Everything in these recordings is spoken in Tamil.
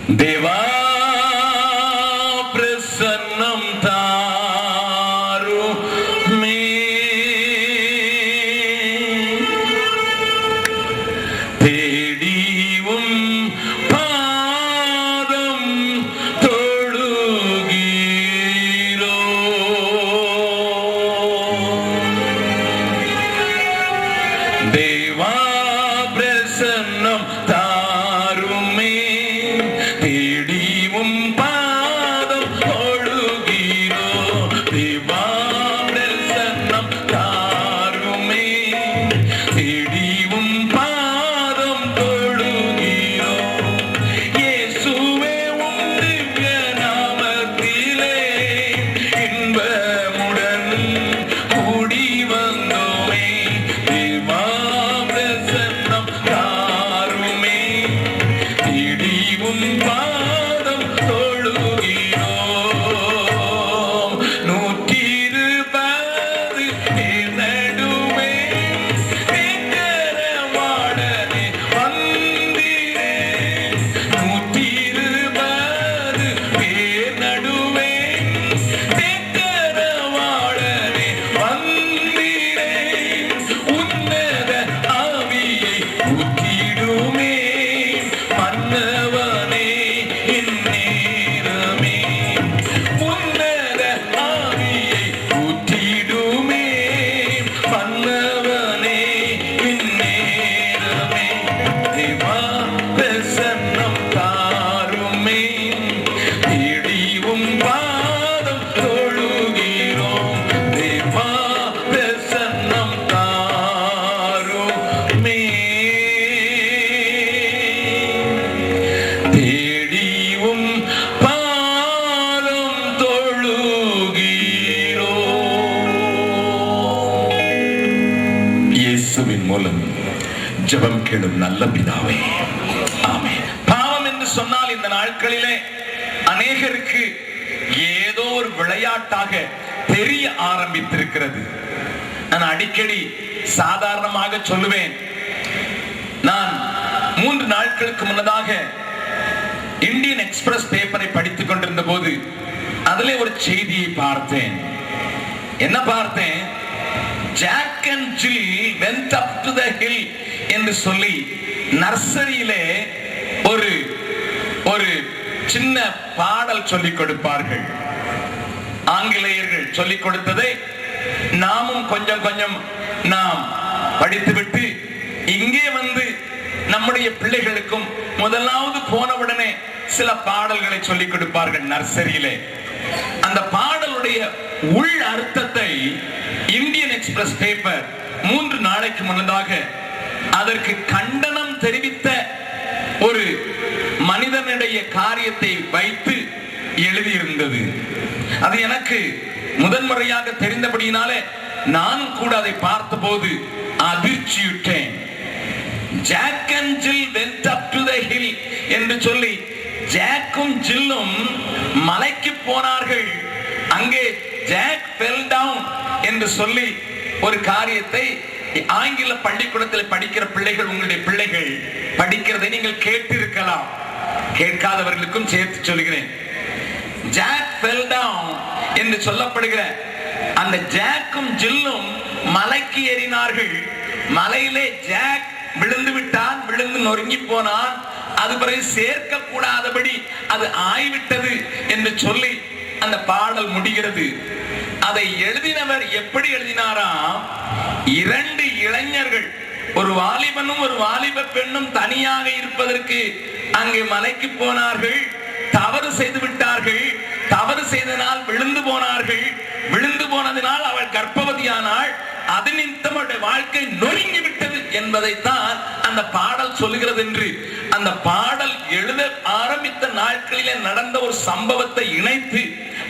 देवा प्रसन्नं तारु मे தேடியும் பாதம் தொழுகிறோ தேவா பிரசன்னம் தாருமே தேடியும் பாதம் தொழுகிறோ தேவா பிரசன்னம் தாருமே தேடியும் பாதம் தொழுகிறோ இயேசுவே உம் திவ்ய நாமத்திலே இன்பமுடன் கூடி வந்தோமே தேவா பிரசன்னம் தாருமே தேடியும் பாதம் தொழுகிறோம் 120 பேர் நடுவே தேக்கரவாடனே வந்தீரே 120 பேர் நடுவே தேக்கரவாடனே வந்தீரே உன்னத ஆவியை ஊற்றிடுமே மன்னவனே இந்நேரமே உன்னத ஆவியை ஊற்றிடுமே மன்னவனே இந்நேரமே தேவா பிரசன்னம் தாருமே தேடியும் பாதம் தொழுகிறோம் தேவா பிரசன்னம் தாருமே தேடியும் பாதம் தொழுகிறோம். இயேசுவின் மூலம் ஜெபம் கேளும் நல்ல பிதாவே, ஆமென். பாவம் என்று சொன்னால் இந்த நாட்களிலே அநேகருக்கு ஏதோ ஒரு விளையாட்டாக தெரிய ஆரம்பித்திருக்கிறது. நான் அடிக்கடி சாதாரணமாக சொல்லுவேன். நான் 3 நாட்களுக்கு முன்னதாக இந்தியன் எக்ஸ்பிரஸ் பேப்பரை படித்துக் கொண்டிருந்த போது அதிலே ஒரு செய்தியை பார்த்தேன். என்ன பார்த்தேன்? Jack and Jill went up to the hill என்று சொல்லி நர்சரியிலே ஒரு ஒரு சின்ன பாடல் சொல்லிக் கொடுப்பார்கள். ஆங்கிலேயர்கள் சொல்லிக் கொடுத்ததை நாமும் கொஞ்சம் கொஞ்சம் நாம் படித்துவிட்டு இங்கே வந்து நம்முடைய பிள்ளைகளுக்கும் முதலாவது போனவுடனே சில பாடல்களை சொல்லிக் கொடுப்பார்கள் நர்சரியிலே. அந்த பாடலுடைய உள் அர்த்தத்தை இந்தியன் எக்ஸ்பிரஸ் பேப்பர் 3 நாளைக்கு முன்னதாக அதற்கு கண்டனம் தெரிவித்த ஒரு மனிதனுடைய காரியத்தை வைத்து எழுதியிருந்தது. அது எனக்கு முதன்முறையாக தெரிந்தபடியினாலே நானும் கூட அதை பார்த்தபோது அதிர்ச்சியுற்றேன். Jack and Jill went up to the hill என்று சொல்லி ஜாக்கும் ஜில்லும் மலைக்கு போனார்கள். அங்கே ஜாக் fell down என்று சொல்லி ஒரு காரியத்தை ஆங்கில பள்ளிக்கூடத்தில் படிக்கிற பிள்ளைகள், உங்களுடைய பிள்ளைகள் படிக்கிறதை நீங்கள் கேட்டிருக்கலாம். கேட்காதவர்களுக்கும் சேர்த்து சொல்கிறேன். ஜாக் fell down என்று சொல்லப்படுகிற அந்த ஜாக்கும் ஜில்லும் மலைக்கு ஏறினார்கள். மலையிலே ஜாக் விழுந்து விட்டான், விழுந்து நொறுங்கி போனான். அது பிறகு சேர்க்க கூடாதபடி அது ஆய்விட்டது என்று சொல்லி அந்த பாடல் முடிகிறது. அதை எழுதினவர் எப்படி எழுதினாராம்? 2 இளைஞர்கள், ஒரு வாலிபனும் ஒரு வாலிப பெண்ணும் தனியாக இருப்பதற்கு அங்கே மலைக்கு போனார்கள். தவறு செய்து விட்டார்கள். தவறு செய்தனால் விழுந்து போனார்கள். விழுந்து போனதினால் அவள் கர்ப்பவதியானாள். அது நிமித்தம் அவருடைய வாழ்க்கை நொறுங்கி விட்டது என்பதைத்தான் அந்த பாடல் சொல்லுகிறது என்று அந்த பாடல் எழுத ஆரம்பித்த நாட்களிலே நடந்த ஒரு சம்பவத்தை இணைத்து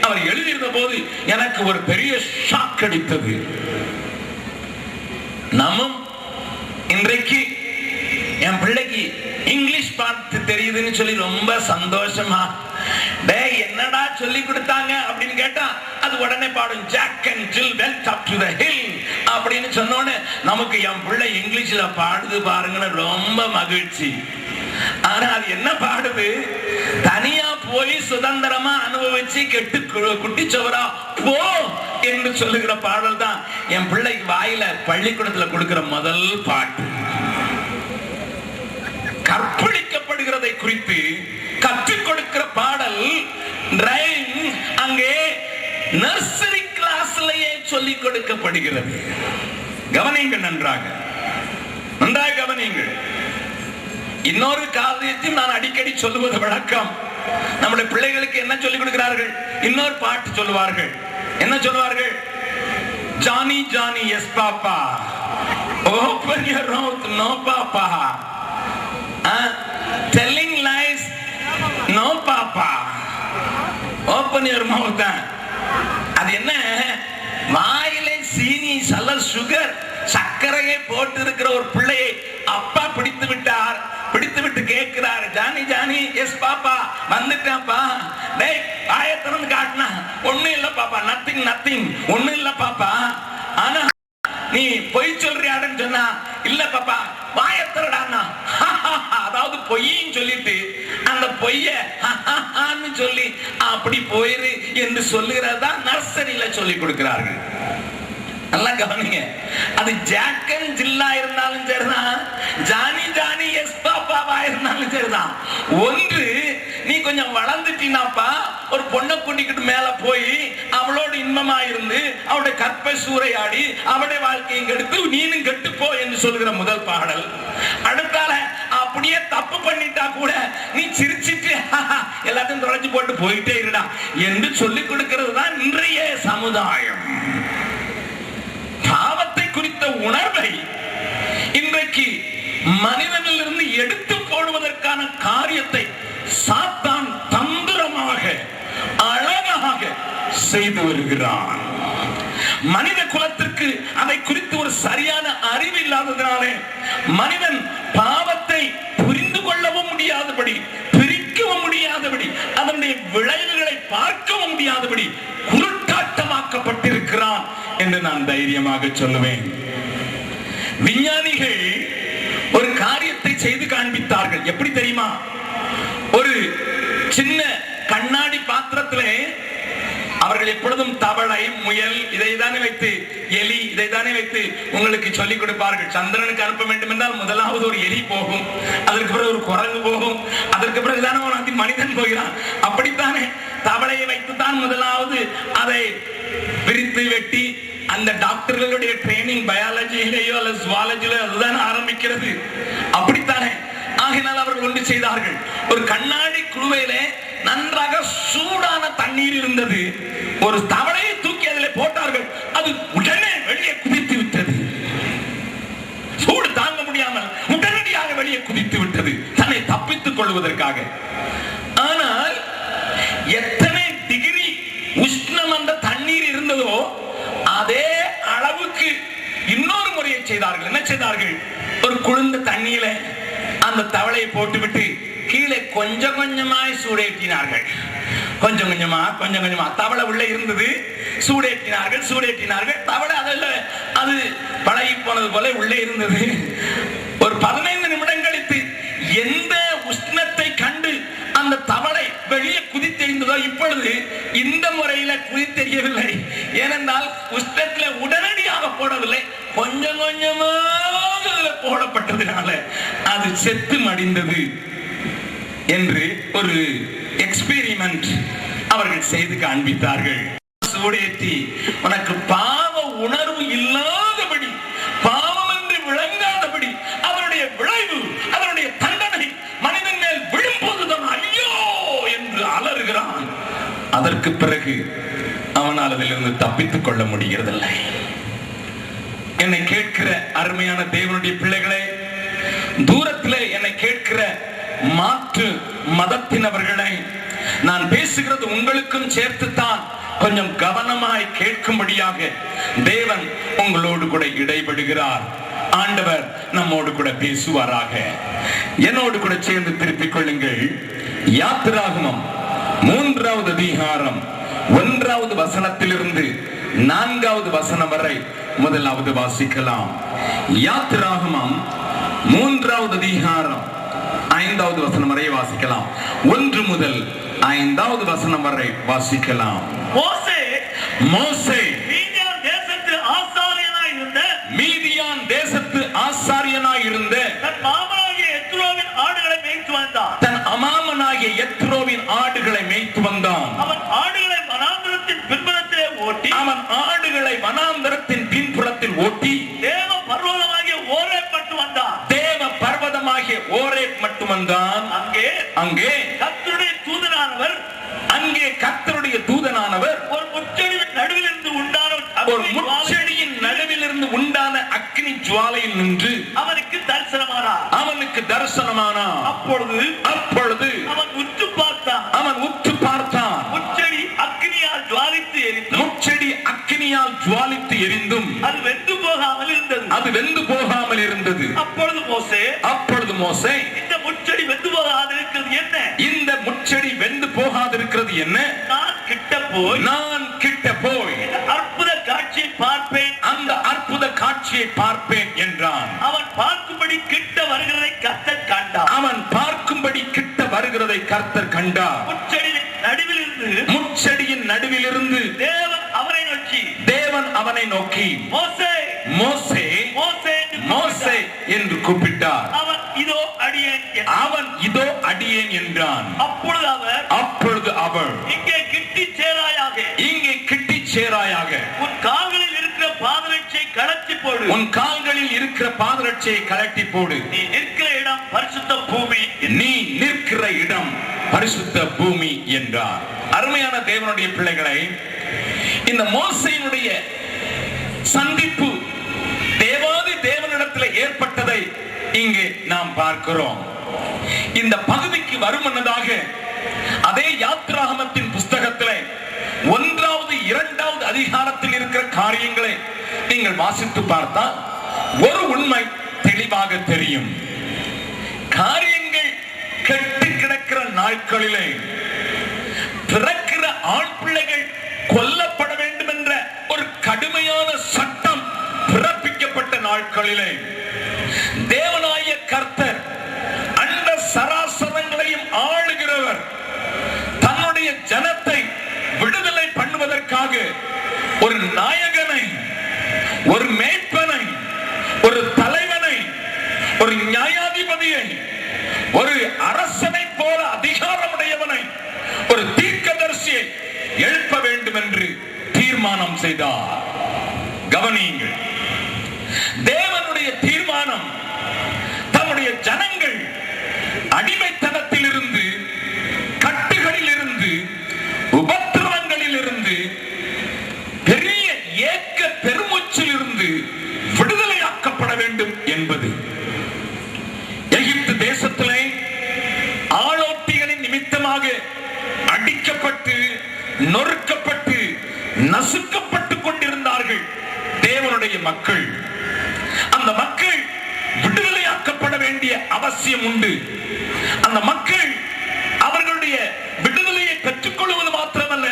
அவர் எழுதியிருந்த போது எனக்கு ஒரு பெரிய ஷாக் அடித்தது. நம்மும் இன்றைக்கு என் பிள்ளைக்கு இங்கிலீஷ் பாட்டு தெரியுதுன்னு சொல்லி ரொம்ப சந்தோஷமா, டேய் என்னடா சொல்லி கொடுத்தாங்க அப்படின்னு கேட்டா அது உடனே பாடும். Jack and Jill went up to the hill அப்படின்னு சொன்னோன்னு நமக்கு என் பிள்ளை இங்கிலீஷ்ல பாடுது பாருங்கன்னு ரொம்ப மகிழ்ச்சி. ஆனா அது என்ன பாடுது? தனியா போய் சுதந்திரமா அனுபவிச்சு கெட்டு குட்டிச்சவரா போ என்று சொல்லுகிற பாடல் தான் என் பிள்ளைக்கு வாயில பள்ளிக்கூடத்துல கொடுக்கிற முதல் பாட்டு. கற்பழிக்கப்படுகிறதை குறித்து கற்றுக் கொடுக்கிற பாடல் அங்கே நர்சரி கிளாஸ்லயே சொல்லிக் கொடுக்கப்படுகிறது. கவனிங்கள், நன்றாக கவனிங்கள். இன்னொரு காரியத்தையும் நான் அடிக்கடி சொல்லுவது வழக்கம். நம்முடைய பிள்ளைகளுக்கு என்ன சொல்லிக் கொடுக்கிறார்கள்? இன்னொரு பாட்டு சொல்லுவார்கள். என்ன சொல்லுவார்கள்? Johnny Johnny yes papa, open your mouth no papa, telling lies no papa, open your mouth. அது என்ன? வாயிலே சீனி சல்ல சுகர் சர்க்கரையை போட்டு இருக்கிற ஒரு பிள்ளையை அப்பா பிடித்து விட்டார். பிடித்து விட்டு கேட்கிறார், ஜானி ஜானி எஸ் பாப்பா, வந்துட்டாப்பா. டேய் வாயை திறந்து காட்டினா ஒண்ணும் இல்ல பாப்பா, நத்திங் நத்திங், ஒண்ணும் இல்ல பாப்பா. ஆனா நீ பொய் சொல்றியாடுன்னு சொன்னா, இல்ல பாப்பா வாயை திறடான்னா, அதாவது பொய்ன்னு சொல்லிட்டு அந்த பொய்ய சொல்லி அப்படி போயிரு என்று சொல்லுகிறதா நர்சரியில சொல்லி கொடுக்கிறார்கள். நல்லா கவனிங்க. அது ஜாக் அண்ட் ஜில்லா இருந்தாலும் சரிதான், ஜானி ஜானி எஸ் பாப்பாவா இருந்தாலும் சரிதான். ஒன்று, நீ கொஞ்சம் வளர்ந்துட்டீனாப்பா, ஒரு பொண்ணை கூட்டிக்கிட்டு மேல போய் அவளோட இன்பமா இருந்து அவளுடைய கற்பை சூறையாடி அவளுடைய வாழ்க்கையை கெடுத்து நீனும் கெட்டுப்போ என்று சொல்லுகிற முதல் பாடல். அடுத்தால அப்படியே தப்பு பண்ணிட்டா கூட நீ சிரிச்சிட்டு எல்லாத்தையும் தொலைச்சு போட்டு போயிட்டே இருடா என்று சொல்லிக் கொடுக்கிறது தான் இன்றைய சமுதாயம். பாவத்தை குறித்த உணர்வை இன்றைக்கு மனிதனில் இருந்து எடுத்து போடுவதற்கான காரியத்தை சாத்தான் தந்திரமாக அழகாக செய்து வருகிறான். மனித குலத்திற்கு அதை குறித்து ஒரு சரியான அறிவு இல்லாததினாலே மனிதன் பாவத்தை புரிந்து கொள்ளவும் முடியாதபடி, பிரிக்கவும் முடியாதபடி, அதனுடைய விளைவுகளை பார்க்கவும் முடியாதபடி குருட்டாட்டமாக்கப்பட்டிருக்கிறான் என்று நான் தைரியமாக சொல்லுவேன். விஞ்ஞானிகள் ஒரு காரியத்தை செய்து காண்பித்தார்கள். எப்படி தெரியுமா? ஒரு சின்ன கண்ணாடி பாத்திரத்திலே அவர்கள் எப்பொழுதும் தவளை, முயல் இதைதானே வைத்து, எலி இதைதானே வைத்து உங்களுக்கு சொல்லிக் கொடுப்பார்கள். சந்திரனுக்கு அனுப்ப வேண்டும் என்றால் முதலாவது ஒரு எலி போகும், அதற்கு பிறகு ஒரு குரங்கு போகும், அதற்கு பிறகுதானே மனிதன் போகிறான். அப்படித்தானே தவளையை வைத்துத்தான் முதலாவது அதை பிரித்து வெட்டி அந்த டாக்டர்களுடைய ட்ரைனிங் பயாலஜியிலேயோ அல்லது சுவாலஜியிலோ அதுதான் ஆரம்பிக்கிறது. அப்படித்தானே? ஆகினால் அவர்கள் ஒன்று செய்தார்கள். ஒரு கண்ணாடி குழுவையிலே நன்றாக சூடான தண்ணீர் இருந்தது. ஒரு தவளையை தூக்கி அதில் போட்டார்கள். அது உடனே வெளியே குதித்து விட்டது. சூடு தாங்க முடியாமல் உடனடியாக வெளியே குதித்து விட்டது, தன்னை தப்பித்துக் கொள்வதற்காக. ஆனால் எத்தனை டிகிரி உஷ்ணம் அந்த தண்ணீர் இருந்ததோ அதே அளவுக்கு இன்னொரு முறையை செய்தார்கள். என்ன செய்தார்கள்? ஒரு குளிர்ந்த தண்ணீரை அந்த தவளையை போட்டுவிட்டு கீழே கொஞ்சம் கொஞ்சமாய் சூடேற்றினார்கள். கொஞ்சம் கொஞ்சமா தவளை உள்ள இருந்தது. சூடேற்றினார்கள். தவளை அதில் அது பழகி போனது போல உள்ளே இருந்தது. ஒரு 15 நிமிடம் கழித்து எந்த உஷ்ணத்தை கண்டு அந்த தவளை வெளியே குதித்தெறிந்ததோ இப்பொழுது இந்த முறையில குதித்தெறியவில்லை. ஏனென்றால் உஷ்ணத்தில் உடனடியாக போடவில்லை, கொஞ்சம் கொஞ்சமாக போடப்பட்டதுனால அது செத்து மடிந்தது என்று ஒரு எக்ஸ்பெரிமெண்ட் அவர்கள் செய்து காண்பித்தார்கள். சூடேற்றி உனக்கு பாவ உணர்வு இல்லாதபடி, பாவம் என்று விளங்காதபடி அதனுடைய விளைவு, அதனுடைய தண்டனை மனிதன் மேல் விழும்போதுதான் ஐயோ என்று அலறுகிறான். அதற்கு பிறகு அவனால் அதிலிருந்து தப்பித்துக் கொள்ள முடிகிறதில்லை. என்னை கேட்கிற அருமையான தேவனுடைய பிள்ளைகளே, தூரத்திலே என்னை கேட்கிற மாற்று மதத்தினவர்களை நான் பேசுகிறது உங்களுக்கும் சேர்த்துத்தான். கொஞ்சம் கவனமாய் கேட்கும்படியாக தேவன் உங்களோடு கூட இடைபடுகிறார். ஆண்டவர் நம்மோடு கூட பேசுவாராக. என்னோடு கூட சேர்ந்து திருப்பிக் கொள்ளுங்கள். யாத்திராகமம் 3வது அதிகாரம் 1வது வசனத்திலிருந்து 4வது வசனம் வரை முதலாவது வாசிக்கலாம். யாத்திராகமம் 3வது அதிகாரம் 5வது வசனம் வரை வாசிக்கலாம். 1 முதல் 5வது வசனம் வரை வாசிக்கலாம். மோசே மீதியான் தேசத்து ஆசாரியனாய் இருந்த தன் மாமனாகிய எத்ரோவின் ஆடுகளை மேய்த்து வந்தான். அவன் ஆடுகளை வனாந்தரத்தின் பின்புறத்தில் ஓட்டி தேவ பர்வதமாகிய ஓரேப் மட்டும் வந்தான். அங்கே கர்த்தருடைய தூதனானவர் ஒரு முச்செடியின் நடுவிலிருந்து உண்டான அக்கினி ஜுவாலையில் நின்று அவனுக்கு தரிசனமானார். அப்பொழுது அவன் உற்று பார்த்தான். முச்செடி அக்கினியால் ஜுவாலித்து எரிந்தும் அது வெந்து போகாமல் இருந்தது. அப்பொழுது மோசே இந்த முச்செடி வெந்து போகாதிருக்கிறது என்ன? நான் கிட்ட போய் அற்புத காட்சியை பார்ப்பேன், அந்த அற்புத காட்சியை பார்ப்பேன் என்றான். அவன் பார்க்கும்படி கிட்ட வருகிறதை கர்த்தர் கண்டார். முச்செடியின் நடுவிலிருந்து தேவன் அவனை நோக்கி மோசே என்று கூப்பிட்டார். அவன் இதோ அடியேன் என்றான். அப்பொழுது அவர் இங்கே கிட்டி சேராயாக உன் கால்களில் இருக்கிற பாதரட்சையை கழட்டி போடு. நீ நிற்கிற இடம் பரிசுத்த பூமி என்றார். அருமையான தேவனுடைய பிள்ளைகளை, இந்த மோசேயினுடைய சந்திப்பு தேவாதி தேவனிடத்தில் ஏற்பட்டதை இங்கே நாம் பார்க்கிறோம். இந்த பகுதிக்கு வரும் முன்னதாக அதே யாத்ராகமத்தின் புஸ்தகத்திலே 1வது 2வது அதிகாரத்தில் இருக்கிற காரியங்களை நீங்கள் வாசித்து பார்த்தால் ஒரு உண்மை தெளிவாக தெரியும். காரியங்கள் கெட்டு கிடக்கிற நாட்களிலே பிறக்கிற ஆண் பிள்ளைகள் கொல்லப்பட வேண்டும் என்ற ஒரு கடுமையான சட்டம் பிறப்பிக்கப்பட்ட நாட்களிலே தேவனாய கர்த்தர் அண்ட சராசரங்களையும் ஆளுகிறவர் தன்னுடைய ஜனத்தை விடுதலை பண்ணுவதற்காக ஒரு நாயகனை, ஒரு மேய்ப்பனை, ஒரு தலைவனை, ஒரு நியாயாதிபதியை, ஒரு அரசனை போல அதிகாரமுடையவனை, ஒரு தீர்க்கதரிசியை எழுப்ப வேண்டும் என்று தீர்மானம் செய்தார். கவனியுங்கள், தேவனுடைய தீர்மானம் தம்முடைய ஜனங்கள் அடிமைத்தனத்தில் இருந்து, கட்டுகளில் இருந்து, உபத்திரவங்களில் இருந்து, பெரிய ஏக்க பெருமூச்சில் இருந்து விடுதலையாக்கப்பட வேண்டும் என்பது. எகிப்து தேசத்திலே ஆளோட்டிகளின் நிமித்தமாக அடிக்கப்பட்டு, நொறுக்கப்பட்டு, நசுக்கப்பட்டுக் கொண்டிருந்தார்கள் தேவனுடைய மக்கள். அந்த மக்கள் விடுதலையாக்கப்பட வேண்டிய அவசியம் உண்டு. அந்த மக்கள் அவர்களுடைய விடுதலையை பெற்றுக் கொள்வது மாத்திரமல்ல,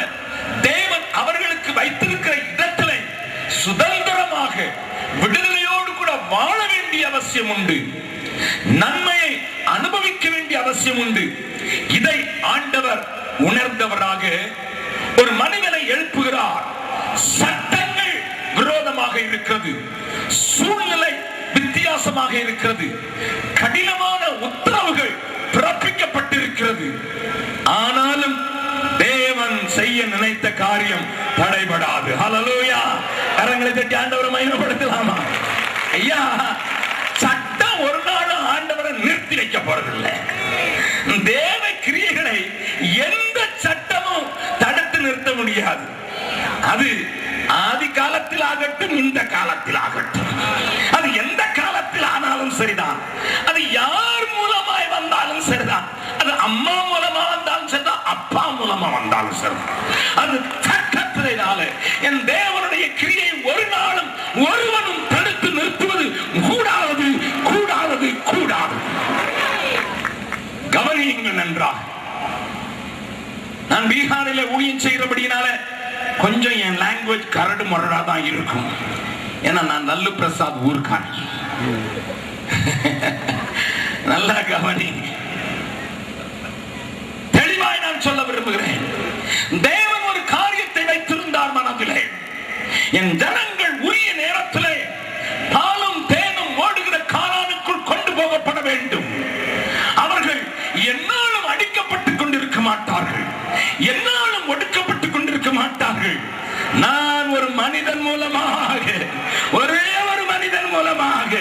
தேவன் அவர்களுக்கு வைத்திருக்கிற இடத்திலே சுதந்திரமாக விடுதலையோடு கூட வாழ வேண்டிய அவசியம் உண்டு. நன்மையை அனுபவிக்க வேண்டிய அவசியம் உண்டு. இதை ஆண்டவர் உணர்ந்தவராக ஒரு மனிதனை எழுப்புகிறார். சட்டங்கள் விரோதமாக இருக்கிறது, சூழ்நிலை வித்தியாசமாக இருக்கிறது, கடினமான உத்தரவுகள் பிறப்பிக்கப்பட்டிருக்கிறது. ஆனாலும் தேவன் செய்ய நினைத்த காரியம் தடைபடாது. ஹல்லேலூயா! கரங்களை தட்டி ஆண்டவரை மகிமைப்படுத்தலாமா? ஐயா, சட்டம் ஒரு நாளும் ஆண்டவரை நிறுத்தி வைக்க போறதில்லை. தேவ கிரியைகளை எந்த சட்டமும் தடுத்து நிறுத்த முடியாது. அது ஆதி காலத்தில் ஆகட்டும், இந்த காலத்தில் ஆகட்டும், அது எந்த காலத்தில் ஆனாலும் சரிதான், அது யார் மூலமாய் வந்தாலும் சரிதான், அது அம்மா மூலமா வந்தாலும் சரிதான், அப்பா மூலமா வந்தாலும் சரிதான், அது சட்டத்தினால என் தேவனுடைய கிரியை ஒரு நாளும் ஒருவனும் தடுத்து நிறுத்துவது கூடாது, கூடாது, கூடாது. கவனியுங்கள் நன்றாக. நான் பீகாரில் ஊழியம் செய்கிறபடினால கொஞ்சம் என் லாங்குவேஜ் கரடு முரடா தான் இருக்கும். ஏன்னா நான் நல்லு பிரசாத் ஊர்கான். நல்லா கவனி. சொல்ல விரும்புகிறேன். தேவன் ஒரு காரியத்தை வைத்திருந்தார் மனதிலே. என் ஜனங்கள் உரிய நேரத்திலே பாலும் தேனும் ஓடுகிற கானானுக்குள் கொண்டு போகப்பட வேண்டும். அவர்கள் என்னாலும் அடிக்கப்பட்டுக் கொண்டிருக்க மாட்டார்கள், என்னாலும் ஒடுக்கப்பட்டுக் கொண்டிருக்க மாட்டார்கள். நான் ஒரு மனிதன் மூலமாக, ஒரே ஒரு மனிதன் மூலமாக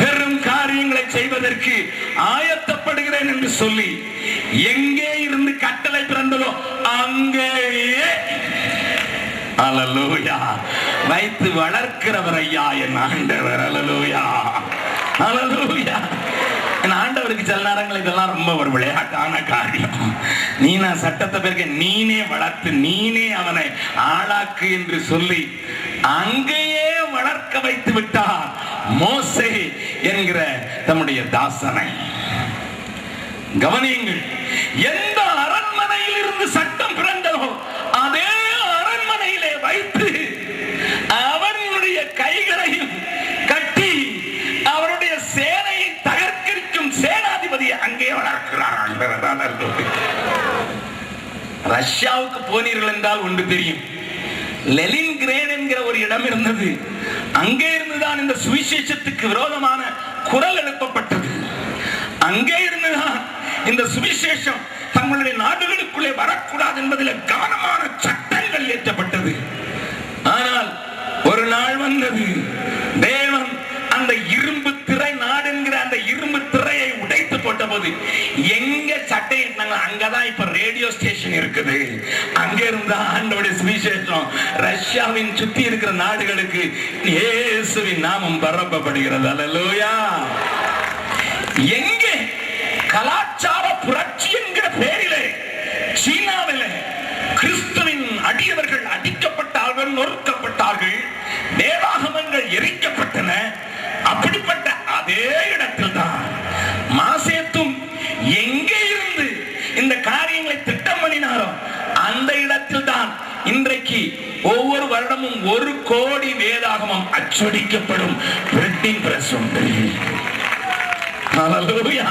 பெரும் காரியங்களை செய்வதற்கு ஆயத்தப்படுகிறேன் என்று சொல்லி எங்கே இருந்து கட்டளை பிறந்ததோ அங்கேயே அல்லேலூயா வைத்து வளர்க்கிறவர் ஐயா என் ஆண்டவர். அல்லேலூயா அல்லேலூயா. என் ஆண்டவருக்கு சில நேரங்கள் இதெல்லாம் ரொம்ப ஒரு விளையாட்டான காரியம். நீனா சட்டத்தை பிறகு நீனே வளர்த்து நீனே அவனை ஆளாக்கு என்று சொல்லி அங்கேயே வளர்க்க வைத்து விட்டார் மோசே என்கிற தம்முடைய தாசனை. கவனியுங்கள், எந்த அரண்மனையில் இருந்து சட்டம் பிறந்ததோ அதே அரண்மனையிலே வைத்து அவனுடைய கைகளையும் கட்டி அவருடைய சேனையை தகர்க்கும் சேனாதிபதியை அங்கே வளர்க்கிறார். ரஷ்யாவுக்கு போனீர்கள் என்றால் ஒன்று தெரியும். லெனின்கிரேட் என்கிற ஒரு இடம் இருந்தது. அங்கே இருந்துதான் இந்த சுவிசேஷத்துக்கு விரோதமான குரல் எழுப்பப்பட்டது. அங்கே இருந்துதான் இந்த சுவிசேஷம் தங்களுடைய நாடுகளுக்குள்ளே வரக்கூடாது என்பதில் கவனமான சட்டங்கள் இயற்றப்பட்டது. ஆனால் ஒரு நாள் வந்தது, தேவன் அந்த இரும்பு திரை நாடு என்கிற அந்த இரும்பு திரையை உடைத்து போட்ட போது எங்க சட்டை அங்கதான் இப்ப ரேடியோ ஸ்டேஷன் இருக்குது. அங்க இருந்தா ஆண்டவருடைய சுவிசேஷம் ரஷ்யாவின் சுத்தி இருக்கிற நாடுகளுக்கு இயேசுவின் நாமம் பரப்பப்படுகிறது. அல்லேலூயா. எங்கே கலாச்சார புரட்சி என்கிற பெயரிலே சீனாவிலே கிறிஸ்துவின் அடியவர்கள் அடிக்கப்பட்டார்கள், நொறுக்கப்பட்டார்கள், வேதாகமங்கள் எரிக்கப்பட்டன. அப்படிப்பட்ட அதே இடத்தில் தான் மாசேத்தும் எங்கே இருந்து இந்த காரியங்களை திட்டம் பண்ணினாரோ அந்த இடத்தில் தான் இன்றைக்கு ஒவ்வொரு வருடமும் 1 கோடி வேதாகமம் அச்சடிக்கப்படும் பிரிண்டிங் பிரஸ் உண்டு. ஹல்லேலூயா.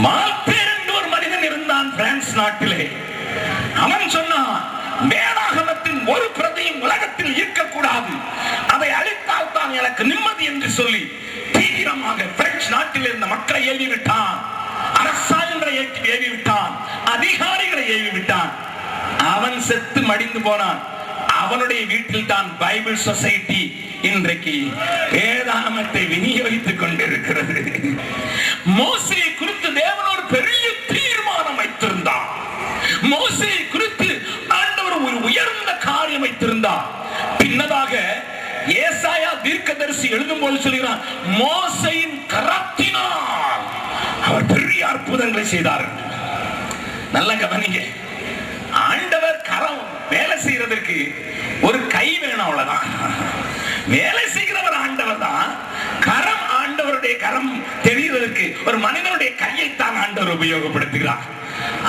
மால்பேர் என்று ஒரு மனிதன் இருந்தான் பிரான்ஸ் நாட்டிலே. அவன் சொன்னான், வேதாகமத்தின் ஒரு பிரதியும் உலகத்தில் இருக்கக்கூடாது, அதை அழித்தால் தான் எனக்கு நிம்மதி என்று சொல்லி தீவிரமாக பிரெஞ்சு நாட்டில் இருந்த மக்களை ஏவி விட்டான், அரசாங்கங்களை ஏவி விட்டான், அதிகாரிகளை ஏவி விட்டான். அவன் செத்து மடிந்து போனான். அவனுடைய வீட்டில் தான் பைபிள் சொசைட்டி இன்றைக்கு வேதாகமத்தை விநியோகித்துக் கொண்டிருக்கிறது. மோசேயை குறித்து தேவன் ஒரு பெரிய தீர்மானம் வைத்திருந்தார். மோசேயை குறித்து ஆண்டவர் ஒரு உயர்ந்த காரியம் வைத்திருந்தார். பின்னதாக ஏசாயா தீர்க்கதரிசி எழுதும் போது சொல்கிறான், மோசேயின் கரத்தினால் அவர் பெரிய அற்புதங்களை செய்தார். நல்ல கவனிங்க, ஆண்டவர் கரம் வேலை செய்யறதற்கு ஒரு கை வேணும், அவ்வளவுதான். வேலை செய்கிறவர் ஆண்டவர் தான். கரம், ஆண்டவருடைய கரம் தெரிகிறதற்கு ஒரு மனிதனுடைய கையைத்தான் ஆண்டவர் உபயோகப்படுத்துகிறார்.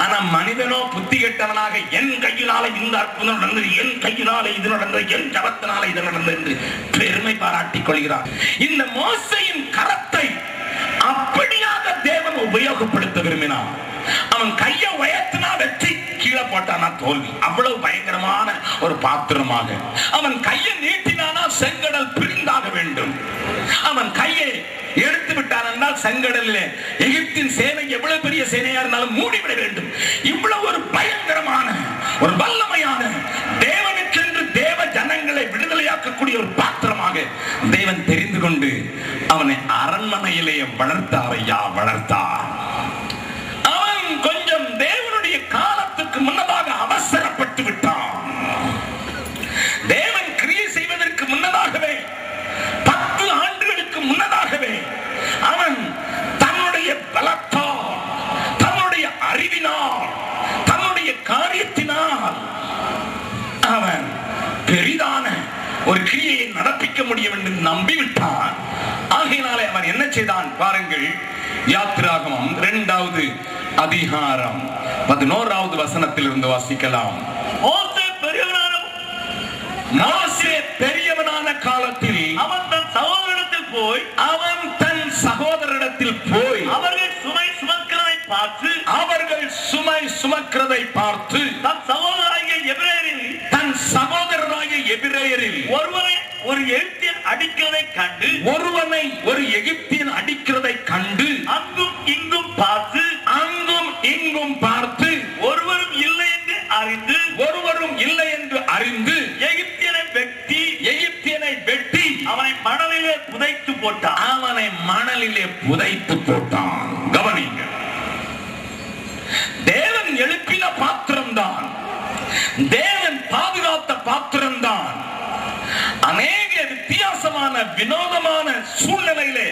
ஆனா மனிதனோ புத்தி கெட்டவனாக என் கையினால இந்த அற்புதம் நடந்தது, என் கையினால இது நடந்தது, என் ஜபத்தினால இது நடந்தது என்று பெருமை பாராட்டிக் கொள்கிறார். இந்த மோசேயின் கரத்தை அப்படியாக தேவன் உபயோகப்படுத்த விரும்பினான். அவன் கையை உயர்த்தினா வெற்றி, கீழே போட்டானா தோல்வி. அவ்வளவு பயங்கரமான ஒரு பாத்திரமாக. அவன் கையை நீட்டினானா செங்கடல் பிரிந்தாக வேண்டும். அவன் கையை எடுத்து விட்டான் என்றால் செங்கடலிலே எகிப்தின் சேனை எவ்வளவு பெரிய சேனையா இருந்தாலும் மூடிவிட வேண்டும். இவ்வளவு ஒரு பயங்கரமான ஒரு வல்லமையான தேவனுக்கென்று தேவ ஜனங்களை விடுதலையாக்கக்கூடிய ஒரு பாத்திரமாக தேவன் தெரிந்து கொண்டு அவனை அரண்மனையிலேயே வளர்த்தார். ஐயா, வளர்த்தார். அவன் கொஞ்சம் தேவனுடைய காலத்துக்கு முன்னதாக அவசரப்பட்டு விட்டான். தேவன் கிரியை செய்வதற்கு முன்னதாகவே 10 ஆண்டுகளுக்கு முன்னதாகவே அவன் தன்னுடைய பலத்தால், தன்னுடைய அறிவினால், தன்னுடைய காரியத்தினால் அவன் பெரிதான ஒரு கிரியை நடப்பிக்க முடியும் என்று நம்பிவிட்டான். ஆகையினாலே அவன் என்ன செய்தான் பாருங்கள். யாத்திராகமம் 2வது அதிகாரம் 11வது வசனத்தில் இருந்து வாசிக்கலாம். மோசே பெரியவனான காலத்தில் அவன் தன் சகோதரனிடத்தில் போய் அவர்கள் சுமை சுமக்கிறதை பார்த்து பாரமாய் சுமக்கிறதை பார்த்து தன் சகோதரராகிய எபிரேயரில் ஒருவனை ஒரு எகிப்தியன் அடிக்கிறதை கண்டு அங்கும் இங்கும் பார்த்து ஒருவரும் இல்லை என்று அறிந்து எகிப்தியனை வெட்டி அவனை மணலிலே புதைத்து போட்டான். கவனிங்க, தேவன் எழுப்பின பாத்திரம்தான், தேவன் பாதுகாத்த பாத்திரம்தான் அநேக வித்தியாசமான வினோதமான சூழ்நிலையிலே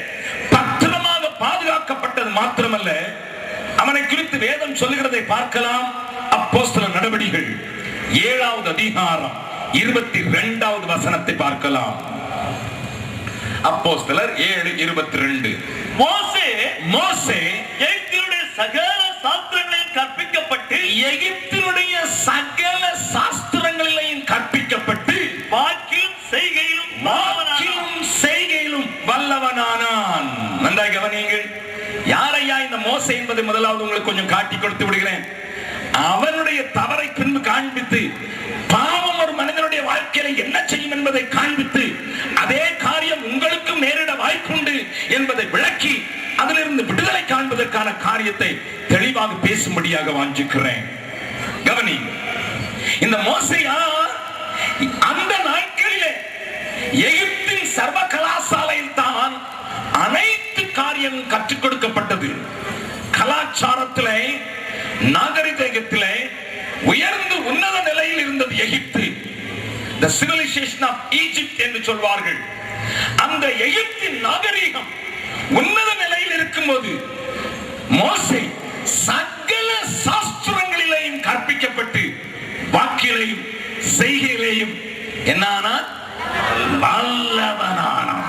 பத்திரமாக பாதுகாக்கப்பட்டது மாத்திரமல்ல, அவனை குறித்து வேதம் சொல்லுகிறதை பார்க்கலாம். அப்போஸ்தலர் நடவடிக்கைகள் 7வது அதிகாரம் 22வது வசனத்தை பார்க்கலாம். அப்போஸ்தலர் 7:22. மோசே எகிப்தினுடைய சகல சாஸ்திரங்களையும் கற்பிக்கப்பட்டு வாக்கிலும் செய்கையிலும் வல்லவனானான். நன்றாக கவனியுங்கள். யாரையா இந்த மோசே என்பதை முதலாவது உங்களுக்கு கொஞ்சம் காட்டி கொடுத்து விடுகிறேன். அவனுடைய தவறை பின்பு காண்பித்து, பாவம் ஒரு மனிதனுடைய வாழ்க்கையில என்ன செய்யும் என்பதை காண்பித்து, அதே காரியம் உங்களுக்கும் நேரிட வாய்ப்புண்டு என்பதை விளக்கி அதிலிருந்து விடுதலை காண்பதற்கான காரியத்தை தெளிவாக பேசும்படியாக வாஞ்சிக்கிறேன். கவனி, இந்த மோசேயா அந்த நாட்களிலே எகிப்தின் சர்வ கலாசாலையில் தான் அனைத்து காரியம் கற்றுக் கொடுக்கப்பட்டது. கலாச்சாரத்திலே, நாகரிகத்திலே உயர்ந்து உன்னத நிலையில் இருந்தது எகிப்து. The civilization of Egypt என்று சொல்வார்கள். அந்த எகிப்தின் நாகரிகம் உன்னத நிலையில் இருக்கும்போது மோசே சகல சாஸ்திரங்களிலேயும் கற்பிக்கப்பட்டு வாக்கிலேயும் செய்கையிலேயும் என்னானா வல்லவனானான்.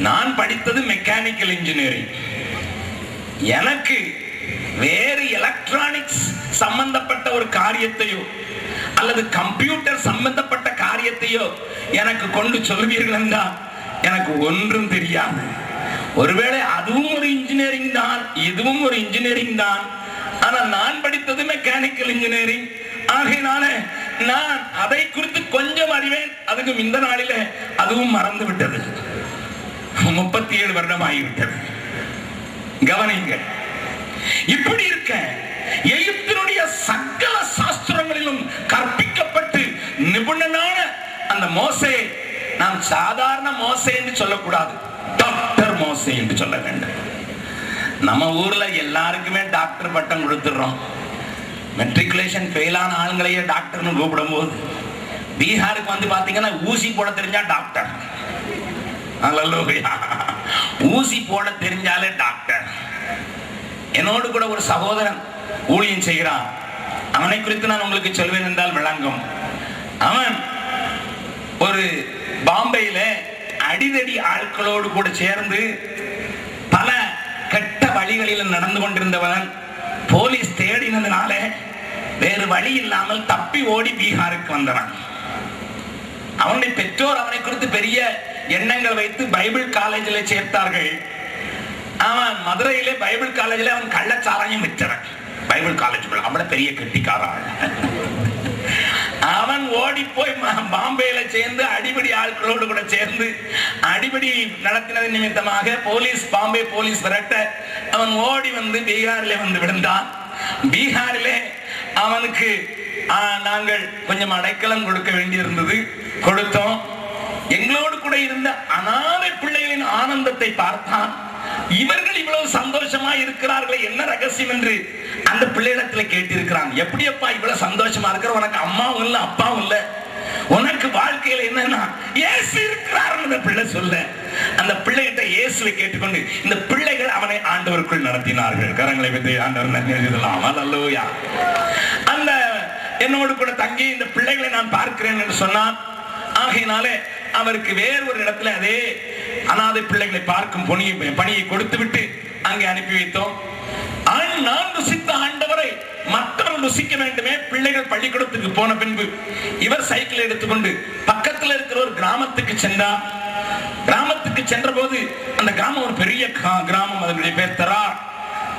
நான் படித்தது மெக்கானிக்கல் இன்ஜினியரிங். எனக்கு வேறு எலக்ட்ரானிக்ஸ் சம்பந்தப்பட்ட ஒரு காரியத்தையோ அல்லது கம்ப்யூட்டர் சம்பந்தப்பட்ட காரியத்தையோ எனக்கு கொண்டு சொல்வீர்கள் என்றால் எனக்கு ஒன்றும் தெரியாது. ஒருவேளை அதுவும் ஒரு இன்ஜினியரிங் தான், இதுவும் ஒரு இன்ஜினியரிங் தான். ஆனால் நான் படித்தது மெக்கானிக்கல் இன்ஜினியரிங். ஆகையினால நான் அதை குறித்து கொஞ்சம் அறிவேன். அதுக்கும் இந்த நாளில அதுவும் மறந்து விட்டது. 37 வருடம் ஆகிவிட்டது. கவனிங்கள், இப்படி இருக்க எகிப்தினுடைய சகல சாஸ்திரங்களிலும் கற்பிக்கப்பட்டு நிபுணனான அந்த மோசே நாம் சாதாரண மோசே என்று சொல்லக்கூடாது, டாக்டர் மோசே என்று சொல்ல வேண்டும். நம்ம ஊர்ல எல்லாருக்குமே டாக்டர் பட்டம் கொடுத்துடுறோம். மெட்ரிகுலேஷன் ஃபெயிலான ஆளுங்களையே டாக்டர்னு கூப்பிடும் போது, பீகாருக்கு வந்து பாத்தீங்கன்னா ஊசி போட தெரிஞ்சா டாக்டர். அல்லேலூயா. ஊசி போட தெரிஞ்சாலே டாக்டர். என்னோடு கூட ஒரு சகோதரன் ஊழியம் செய்கிறான். அவனை குறித்து நான் உங்களுக்கு சொல்வேன் என்றால் விளங்கும். அவன் ஒரு பாம்பேயில அடிதடி ஆட்களோடு கூட சேர்ந்து பல கெட்ட வழிகளில் நடந்து கொண்டிருந்தவன். போலீஸ் தேடினதுனால வேறு வழி இல்லாமல் தப்பி ஓடி பீகாருக்கு வந்தவன். அவனுடைய பெற்றோர் அவனை குறித்து பெரிய எண்ணங்கள் வைத்து பைபிள் காலேஜில் சேர்த்தார்கள். அவன் மதுரையிலே பைபிள் காலேஜில் அவன் கள்ளச்சாராயம் விற்றவன். பைபிள் காலேஜ் அவளை பெரிய கெட்டிக்காரன். அவன் ஓடி போய் பாம்பேல சேர்ந்து அடிபடி ஆட்களோடு கூட சேர்ந்து அடிபடி நடத்தினது நிமித்தமாக பாம்பே போலீஸ் விரட்ட அவன் ஓடி வந்து பீகாரிலே வந்து விழுந்தான். பீகாரிலே அவனுக்கு நாங்கள் கொஞ்சம் அடைக்கலம் கொடுக்க வேண்டியிருந்தது, கொடுத்தோம். எங்களோடு கூட இருந்த அனாதை பிள்ளைகளின் ஆனந்தத்தை பார்த்தான். இவர்கள் இவ்வளவு சந்தோஷமா இருக்கிறார்களே, என்ன ரகசியம் என்று அந்த பிள்ளையிடத்துல கேட்டிருக்கிறான். எப்படியப்பா இவ்வளவு சந்தோஷமா இருக்கிற, உனக்கு அம்மாவும் இல்ல அப்பாவும் இல்ல, உனக்கு வாழ்க்கையில என்னன்னா இயேசு இருக்கிறார் அந்த பிள்ளை சொல்ல. அந்த பிள்ளைகிட்ட இயேசுவை கேட்டுக்கொண்டு இந்த பிள்ளைகள் அவனை ஆண்டவருக்குள் நடத்தினார்கள். கரங்களை வைத்து ஆண்டவர் எழுதலாம். அல்லேலூயா. அந்த என்னோடு கூட தங்கி இந்த பிள்ளைகளை நான் பார்க்கிறேன் என்று சொன்னான். ஆகையினாலே அவருக்கு வேறு ஒரு இடத்துல அதே அனாதை பிள்ளைகளை பார்க்கும் பணியை கொடுத்து விட்டு அங்கே அனுப்பி வைத்தோம். நான் ருசித்த ஆண்டவரை மற்றவர்கள் ருசிக்க வேண்டுமே. பிள்ளைகள் பள்ளிக்கூடத்துக்கு போன பின்பு இவர் சைக்கிள் எடுத்துக்கொண்டு பக்கத்தில் இருக்கிற ஒரு கிராமத்துக்கு சென்றார். கிராமத்துக்கு சென்ற போது அந்த கிராமம் ஒரு பெரிய கிராமம். அதனுடைய பேர் தரார்.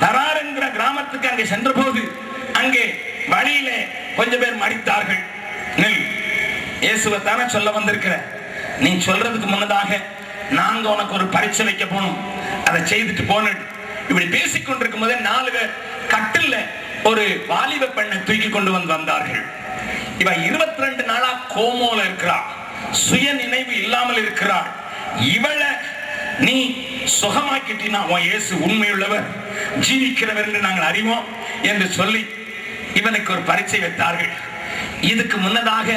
தரார் என்கிற கிராமத்துக்கு அங்கே சென்ற போது அங்கே வழியிலே கொஞ்சம் பேர் மடித்தார்கள். நெல் இயேசுவை தானே சொல்ல வந்திருக்கிற, நீ சொல்றதுக்கு முன்னதாக நாங்க உனக்கு ஒரு பரீட்சை வைக்க போனோம், அதை செய்துட்டு போன. இப்படி பேசிக் கொண்டிருக்கும் போதே 4 பேர் கட்டில்ல ஒரு வாலிப பெண்ணை தூக்கி கொண்டு வந்தார்கள். இவ 22 நாளா கோமோல இருக்கிறாள், சுய நினைவு இல்லாமல் இருக்கிறாள். இவளை நீ சுகமாக்கிட்டீனா உன் இயேசு உண்மையுள்ளவர், ஜீவிக்கிறவர் என்று நாங்கள் அறிவோம் என்று சொல்லி இவனுக்கு ஒரு பரீட்சை வைத்தார்கள். இதுக்கு முன்னதாக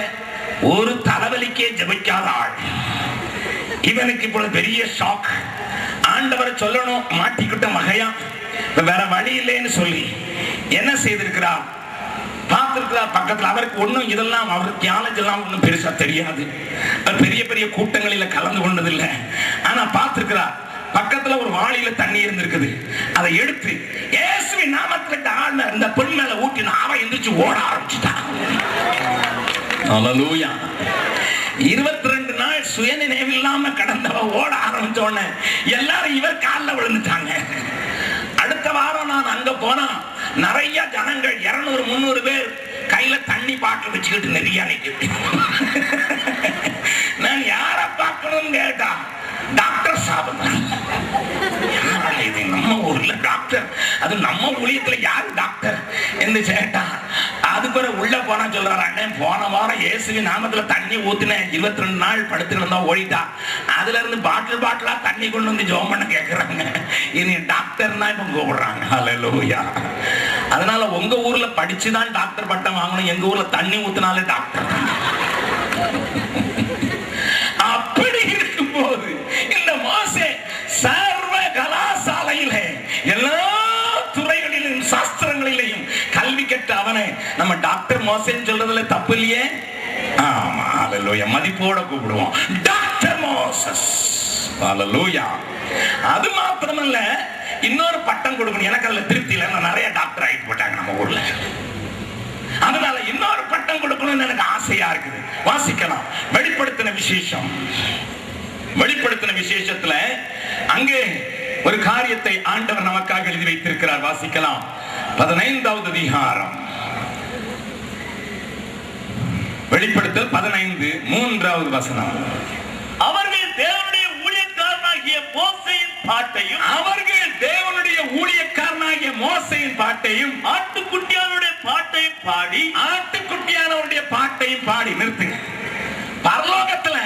ஒரு தலைவலிக்கே ஜெபிக்காத ஆள் இவனுக்கு இப்பொழுது பெரிய ஷாக். ஆண்டவரை சொல்லணும், மாட்டிக்கிட்ட மகையா, வேற வழி இல்லைன்னு சொல்லி என்ன செய்திருக்கிறார், பார்த்திருக்கிறார் பக்கத்தில். அவருக்கு ஒன்றும் இதெல்லாம் அவருக்கு தியாலஜி எல்லாம் ஒன்றும் பெருசா தெரியாது, பெரிய பெரிய கூட்டங்களில் கலந்து கொண்டதில்லை. ஆனா பார்த்திருக்கிறார் பக்கத்துல ஒரு வாளியில தண்ணி இருந்திருக்குது. அதை எடுத்து இயேசுவின் நாமத்துல ஆள் இந்த பெண் மேல ஊட்டினா அவன் எந்திரிச்சு ஓட ஆரம்பிச்சுட்டான். ஹல்லேலூயா. 22 நாள் சுயநினைவு இல்லாம கடந்தவ ஓட ஆரம்பிச்ச உடனே எல்லாரும் இவர் காலில் விழுந்துட்டாங்க. அடுத்த வாரம் நான் அங்க போனா நிறைய ஜனங்கள் 200-300 பேர் கையில தண்ணி பாட்டில் வச்சுக்கிட்டு நிறைய நிற்குது. நான் யார பார்க்கணும்னு கேட்டா டாக்டர் சாபம். இது நம்ம ஊர்ல டாக்டர், அது நம்ம ஊழியத்துல யாரு டாக்டர் என்று கேட்டா அதுக்கு உள்ள போனா சொல்றாரு, அண்ணன் போன வாரம் இயேசுவின் நாமத்துல தண்ணி ஊத்தின 22 நாள் படுத்துட்டு இருந்தா ஓடிட்டா, அதுல இருந்து பாட்டிலா தண்ணி கொண்டு வந்து ஜெபம் பண்ண கேட்கறாங்க. இனி டாக்டர்னா இப்ப கூப்பிடுறாங்க. ஹல்லேலூயா. அதனால உங்க ஊர்ல படிச்சுதான் டாக்டர் பட்டம் வாங்கணும், எங்க ஊர்ல தண்ணி ஊத்தினாலே டாக்டர். அப்படி இருக்கும் போது இந்த மோசே சர்வ கலாசாலையிலே எல்லா துறைகளிலும் சாஸ்திரங்களிலேயும் கல்வி கற்ற அவனை நம்ம டாக்டர் மோசேன்னு சொல்றதுல தப்பு இல்லையே. ஆமா, ஹல்லேலூயா. மதிப்போட கூப்பிடுவோம் டாக்டர் மோசஸ். ஹல்லேலூயா. அது மாத்திரமல்ல, இன்னொரு பட்டம் கொடுக்கணும். எனக்கு அதுல திருப்தி இல்லை, நான் நிறைய டாக்டர் ஆகிட்டு போட்டாங்க நம்ம ஊர்ல, அதனால இன்னொரு பட்டம் கொடுக்கணும்னு எனக்கு ஆசையா இருக்குது. வாசிக்கலாம் வெளிப்படுத்தின விசேஷம். வெளிப்படுத்தின விசேஷத்துல அங்கே ஒரு காரியத்தை ஆண்டவர் நமக்காக எழுதி வைத்திருக்கிறார். வாசிக்கலாம் 15வது அதிகாரம், வெளிப்படுத்தல் 15 வசனம். அவர்கள் தேவனுடைய ஊழியக்காரனாகிய மோசேயின் பாட்டையும், அவர்கள் தேவனுடைய ஊழியக்காரனாகிய மோசேயின் பாட்டையும் ஆட்டுக்குட்டியானுடைய பாட்டையும் பாடி, ஆட்டுக்குட்டியானவருடைய பாட்டையும் பாடி. நிறுத்துங்க. பரலோகத்துல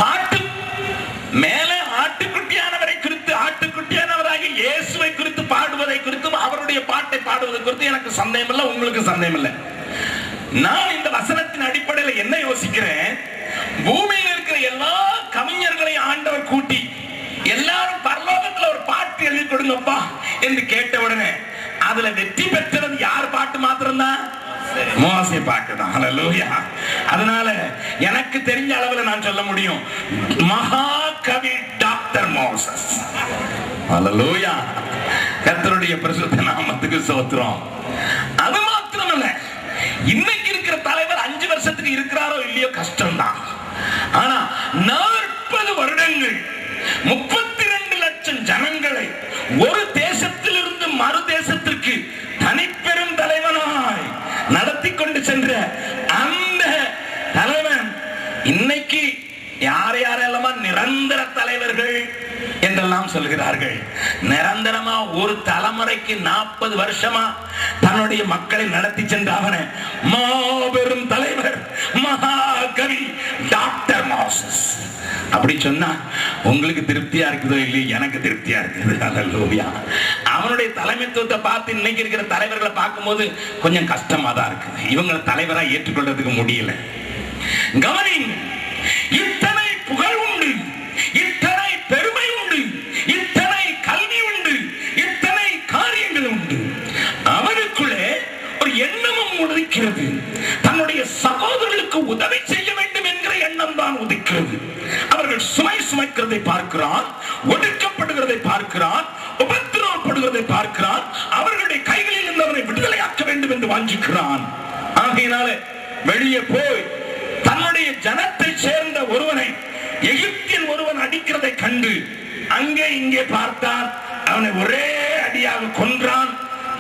பாட்டு மேலே ஆட்டுக்குட்டியானவரை குறித்து, ஆட்டுக்குட்டியானவராகிய இயேசுவை குறித்து பாடுவதை குறித்தும் அவருடைய பாட்டை பாடுவதை குறித்து எனக்கு சந்தேகம் இல்லை, உங்களுக்கு சந்தேகம் இல்லை. நான் இந்த வசனத்தின் அடிப்படையில் என்ன யோசிக்கிறேன், பூமியில் இருக்கிற எல்லா கவிஞர்களையும் ஆண்டவர் கூட்டி எல்லாரும் பரலோகத்துல ஒரு பாட்டு எழுதி கொடுங்கப்பா என்று கேட்ட உடனே அதுல வெற்றி பெற்றது யார் பாட்டு மாத்திரம்தான்? மோசே பாட்டு தான். ஹல்லேலூயா. அதனால எனக்கு தெரிஞ்ச அளவுல நான் சொல்ல முடியும், மகாகவி டாக்டர் மோசஸ். ஹல்லேலூயா. கர்த்தருடைய பரிசுத்த நாமத்துக்கு ஸ்தோத்திரம். அது மாத்திரமல்ல, இன்னைக்கு இருக்கிற தலைவர் 5 வருஷத்துக்கு இருக்கிறாரோ இல்லையோ கஷ்டம்தான். ஆனா 40 வருடங்கள் 32 லட்சம் ஜனங்களை ஒரு தேசத்திலிருந்து மறு தேசத்திற்கு தனிப்பெரும் தலைவனாய் நடத்தி கொண்டு சென்ற அந்த தலைவன் இன்னைக்கு யாரெல்லாம் நிரந்தர தலைவர்கள் என்றெல்லாம் சொல்கிறார்கள். நிரந்தரமா ஒரு தலைமுறைக்கு 40 வருஷமா தன்னுடைய மக்களை நடத்தி சென்ற அவனை மாபெரும் தலைவர் மகாகவி டாக்டர் மோசஸ். அப்படி சொன்னா உங்களுக்கு திருப்தியா இருக்குதோ இல்லையோ, எனக்கு திருப்தியா இருக்குது. ஹல்லேலூயா. அவனுடைய தலைமைத்துவத்தை பார்த்து இன்னைக்கு இருக்கிற தலைவர்களை பார்க்கும்போது கொஞ்சம் கஷ்டமா தான் இருக்குது. இவங்களை தலைவரா ஏற்றுக்கொள்றதுக்கு முடியல. கவனி, இத்தனை புகழ் உண்டு, இத்தனை பெருமை உண்டு, இத்தனை கல்வி உண்டு, இத்தனை காரியங்கள் உண்டு. அவனுக்குள்ளே ஒரு எண்ணமும் உதிக்கிறது. தன்னுடைய சகோதரர்களுக்கு உதவி செய்ய வேண்டும் என்கிற எண்ணம் தான் உதிக்கிறது. அவர்கள் சுமை சுமைக்கிறதை பார்க்கிறான், ஒடுக்கப்படுகிறதை பார்க்கிறான், உபத்திரவப்படுகிறதை பார்க்கிறான். அவர்களுடைய கைகளில் இருந்து அவனை விடுதலையாக்க வேண்டும் என்று வாஞ்சிக்கிறான். ஆகையினால வெளியே போய் தன்னுடைய ஜனத்தை சேர்ந்த ஒருவனை எகிப்தில் ஒருவன் அடிக்கிறதை கண்டு அங்கே இங்கே பார்த்தான். அவனை ஒரே அடியாக கொன்றான்,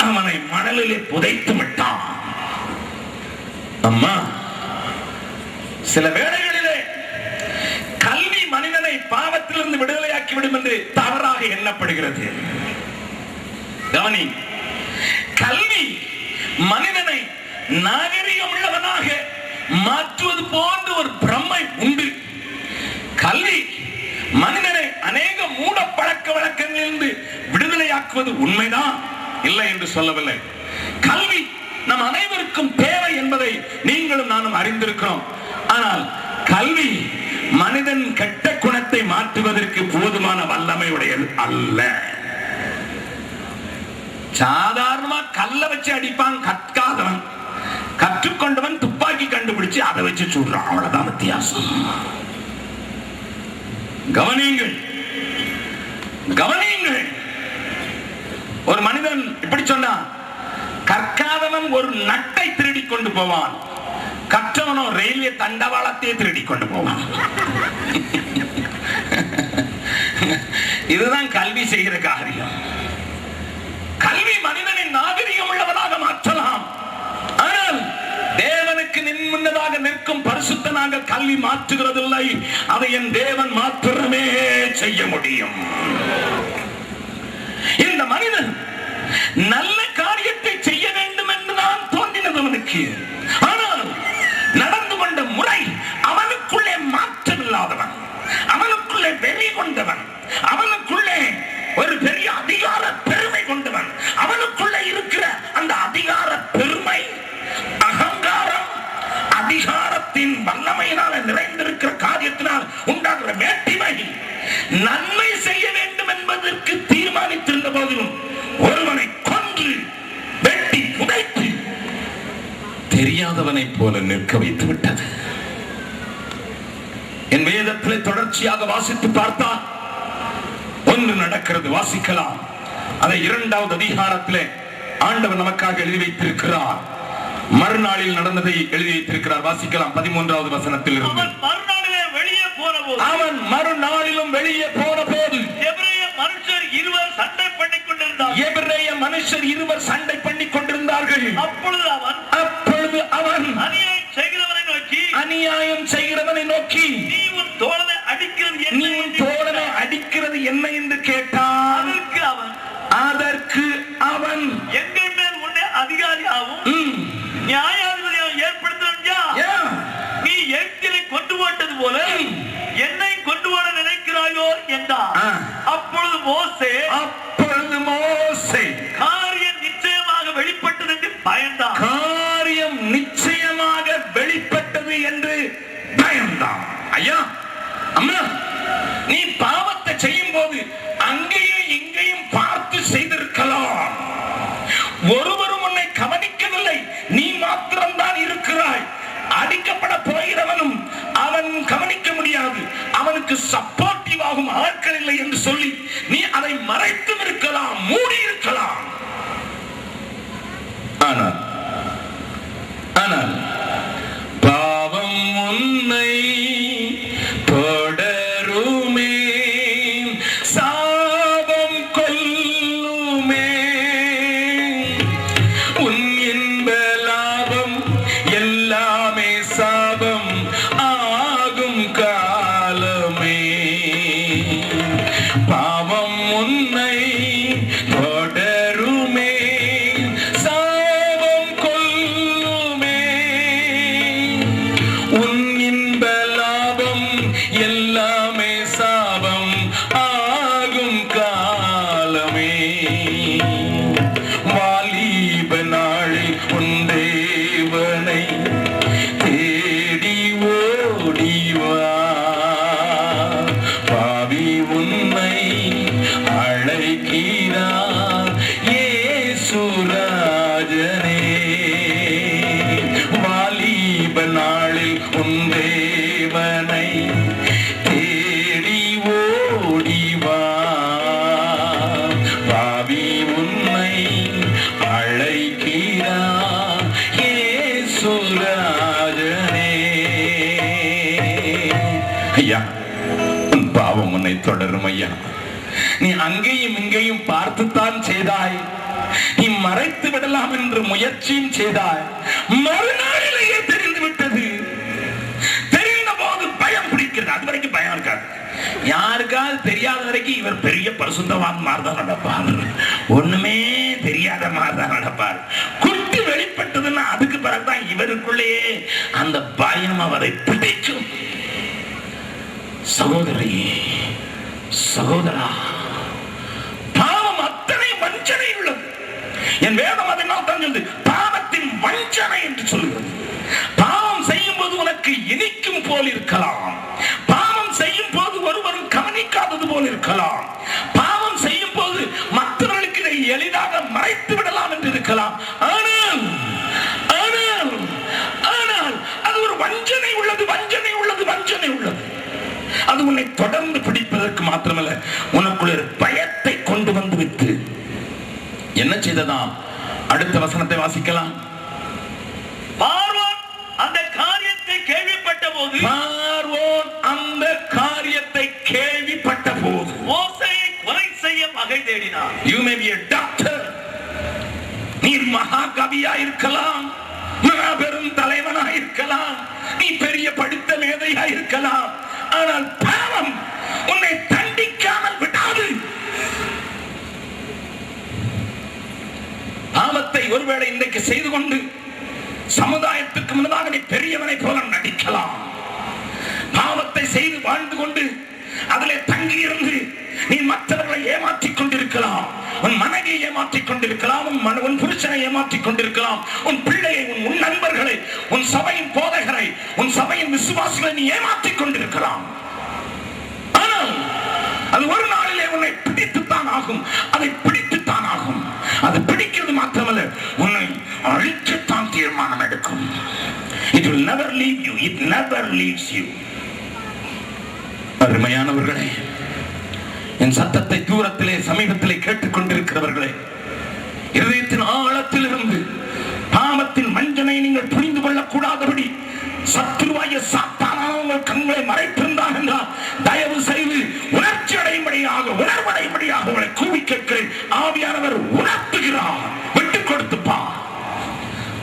அவனை மணலிலே புதைத்து விட்டான். அம்மா, சில வேளைகளிலே கல்வி மனிதனை பாவத்திலிருந்து விடுதலையாக்கி விடும் என்று தவறாக எண்ணப்படுகிறது. கவனி, கல்வி மனிதனை நாகரிகம் உள்ளவனாக மாற்றுவது போன்ற ஒரு பிரமை உண்டு. கல்வி மனிதனை அநேக மூட பழக்க வழக்கங்களிலிருந்து விடுதலையாக்குவது உண்மைதான், இல்லை என்று சொல்லவில்லை. கல்வி நம் அனைவருக்கும் தேவை என்பதை நீங்களும் நானும் அறிந்திருக்கிறோம். ஆனால் கல்வி மனிதன் கெட்ட குணத்தை மாற்றுவதற்கு போதுமான வல்லமை உடையது அல்ல. சாதாரணமா கல்ல வச்சு அடிப்பான் கற்காதவன், கற்றுக்கொண்டவன் துப்பாக்கி கண்டுபிடிச்சு அதை வச்சு சுடுறான், அவ்வளவுதான் வித்தியாசம். கவனியுங்கள், கவனியுங்கள். ஒரு மனிதன் இப்படி சொன்னான், கற்காதவன் ஒரு நட்டை திருடி கொண்டு போவான், கற்றவனோ ரயில்வே தண்டவாளத்தையே திருடி கொண்டு போவான். இதுதான் கல்வி செய்கிற காரியம். கல்வி மனிதனை நாகரிகம் உள்ளவனாக மாற்றலாம். ஆனால் தேவனுக்கு முன்னதாக நிற்கும் பரிசுத்தனாக கல்வி மாற்றுகிறதில்லை. அதை என் தேவன் மாத்திரமே செய்ய முடியும். இந்த மனிதன் நல்ல காரியத்தை செய்ய வேண்டும் என்று நான் தோன்றினது அவனுக்கு. ஆனால் நடந்து கொண்ட முறை அவனுக்குள்ளே மாற்றம் இல்லாதவன், அவனுக்குள்ளே வெளி கொண்டவன், அவனுக்குள்ளே ஒரு பெரிய அதிகார பெருமை கொண்டவன், அவனுக்குள்ளே இருக்கிற அந்த அதிகார பெருமை, அகங்காரம், அதிகாரத்தின் வல்லமையினால் நிறைந்திருக்கிற காரியத்தினால் உண்டாகிற மேட்டிமை, நன்மை செய்ய வேண்டும் என்பதற்கு தீர்மானித்திருந்த போதிலும் ஒருவனை கொன்று வெட்டி புதைத்து தெரியாதவனை போல நிற்க வைத்து விட்டது. என் வேதத்திலே தொடர்ச்சியாக வாசித்து பார்த்தால் ஒன்று நடக்கிறது. வாசிக்கலாம். அதை 2வது அதிகாரத்திலே ஆண்டவர் நமக்காக எழுதி வைத்திருக்கிறார். மறுநாளில் நடந்ததை எழுதி வைத்திருக்கிறார். வாசிக்கலாம் 13வது வசனத்தில் இருந்து. அவன் மறுநாளிலே வெளியே போனபோது, அவன் மறுநாளிலும் வெளியே போனபோது எபிரேய மனுஷர் இருவர் சண்டை பண்ணிக் கொண்டிருந்தார்கள். எபிரேய மனுஷர் இருவர் சண்டை பண்ணிக் கொண்டிருந்தார்கள். அப்பொழுது அவன் அநியாயம் செய்கிறவனை நோக்கி நீ உன் தோழனை அடிக்கிறது என்ன என்று கேட்டான். அதற்கு அவன் எங்கள் மேல் உன்னை அதிகாரியாகவும் நியாயாதிபதியாகவும் ஏற்படுத்த நீ எங்களை கொண்டு போட்டது போல என்னை கொண்டு போட நினைக்கிறாயோ என்றார். அப்பொழுது மோசே காரியம் நிச்சயமாக வெளிப்பட்டது என்று பயந்தான். காரியம் நிச்சயமாக வெளிப்பட்டது என்று பயந்தான். ஐயா, அம்மா, நீ பாவத்தை செய்யும் போது அங்கேயும் இங்கேயும் பார்த்து செய்திருக்கலாம். ஒருவரும் உன்னை கவனிக்கவில்லை, நீ மாத்திரம்தான் இருக்கிறாய். அடிக்கப்பட போகிறவனும் அவன் கவனிக்க முடியாது, அவனுக்கு சப்போர்ட்டிவ் ஆகும் ஆட்கள் இல்லை என்று சொல்லி நீ அதை மறைத்து இருக்கலாம், மூடி இருக்கலாம். ஆனால் பாவம் உன்னை தொடருமே, சாபம் கொல்லுமே, உன் இன்ப லாபம் எல்லாமே சாபம் ஆகும் காலமே. பாவம் உன்னை தொடருமே, சாபம் கொல்லுமே, உன் இன்ப லாபம் எல்லாமே சாபம் ஆகும் காலமே. வாலிப நாளில் உன் தேவனை தேடி ஓடிவா, பாவி உன்னை அழைக்கிறார் இயேசுராஜனே. வாலிப நாளில் உன் தேவனை தேடி ஓடிவா, பாவி உன்னை அழைக்கிறார் இயேசுராஜனே. ஐயா, உன் பாவம் உன்னை தொடரும் ஐயா. நீ அங்கேயும் இங்கேயும் பார்த்துத்தான் செய்தாய். நீ மறைத்து விடலாம் என்று முயற்சியும் செய்தாய். மறுநாளிலேயே தெரிந்து விட்டது. தெரிந்த போது பயம் பிடிக்கிறது. அது வரைக்கும் பயம் இருக்காது. யாருக்காவது தெரியாத வரைக்கும் இவர் பெரிய பரிசுத்தவான் மாதிரிதான் நடப்பார், ஒண்ணுமே தெரியாத மாதிரிதான் நடப்பார். குட்டி வெளிப்பட்டதுன்னா அதுக்கு பிறகுதான் இவருக்குள்ளேயே அந்த பயம் அவரை பிடிக்கும். சகோதரி, சகோதரா, பாவம் அத்தனை வஞ்சனை உள்ளது. என் வேதம் அதனால் தான் சொல்லுது, பாவத்தின் வஞ்சனை என்று சொல்லுகிறது. பாவம் செய்யும் போது உனக்கு இனிக்கும் போல் இருக்கலாம், பாவம் செய்யும் போது ஒருவரும் கவனிக்காதது போல் இருக்கலாம், பாவம் செய்யும் போது மற்றவர்களுக்கு இதை எளிதாக மறைத்து விடலாம் என்று இருக்கலாம். ஆனால் ஆனால் ஆனால் அது ஒரு வஞ்சனை உள்ளது, வஞ்சனை உள்ளது, வஞ்சனை உள்ளது. அது உன்னை தொடர்ந்து பிடிப்பதற்கு மாத்திரமல்ல, உனக்குள்ள ஒரு பயத்தை கொண்டு வந்து விட்டு என்ன செய்ததாம்? அடுத்த வசனத்தை வாசிக்கலாம். பார்வோன் அந்த காரியத்தை கேள்விப்பட்ட போது, பார்வோன் அந்த காரியத்தை கேள்விப்பட்ட போது மோசேயை கொலை செய்ய வகை தேடினார். You may be a doctor, நீ மகாகவியா இருக்கலாம், பெரும் தலைவனா இருக்கலாம், நீ பெரிய படித்த மேதையா இருக்கலாம், ஆனால் பாவம் உன்னை தண்டிக்காமல் விடாது. பாவத்தை ஒருவேளை இன்றைக்கு செய்து கொண்டு சமுதாயத்துக்கு முன்னதாக நீ பெரியவனை போல நடிக்கலாம். பாவத்தை செய்து வாழ்ந்து கொண்டு அதிலே தங்கி இருந்து நீ மற்றவர்களை ஏமாற்றிக் கொண்டிருக்கலாம், உன் மனைவியை ஏமாற்றிக் கொண்டிருக்கலாம், உன் புருஷனை ஏமாற்றிக் கொண்டிருக்கலாம், உன் பிள்ளையை, உன் நண்பர்களை, உன் சபையின் போதகரை, உன் சபையின் விசுவாசிகளை நீ ஏமாற்றிக் கொண்டிருக்கலாம். ஆனால் அது ஒரு நாளிலே உன்னை பிடித்துத்தான் ஆகும், அதை பிடித்துத்தான் ஆகும். அது பிடிக்கிறது மாத்திரமல்ல, உன்னை அழிக்கத்தான் தீர்மானம் எடுக்கும். It will never leave you. It never leaves you. அருமையானவர்களே, என் சத்தத்தை தூரத்திலே சமீபத்திலே கேட்டுக் கொண்டிருக்கிறவர்களே, இதயத்தின் ஆழத்தில் இருந்து பாவத்தின் வஞ்சனை நீங்கள் புரிந்து கொள்ளக்கூடாதபடி சத்துருவாய சாத்தான உங்கள் கண்களை மறைத்திருந்தார் என்றால் தயவு செய்து உணர்ச்சி அடையும்படியாக, உணர்வடையும்படியாக உங்களை கூவி கேட்கிறேன். ஆவியானவர் உணர்த்துகிறார். விட்டுக் கொடுத்துப்பா.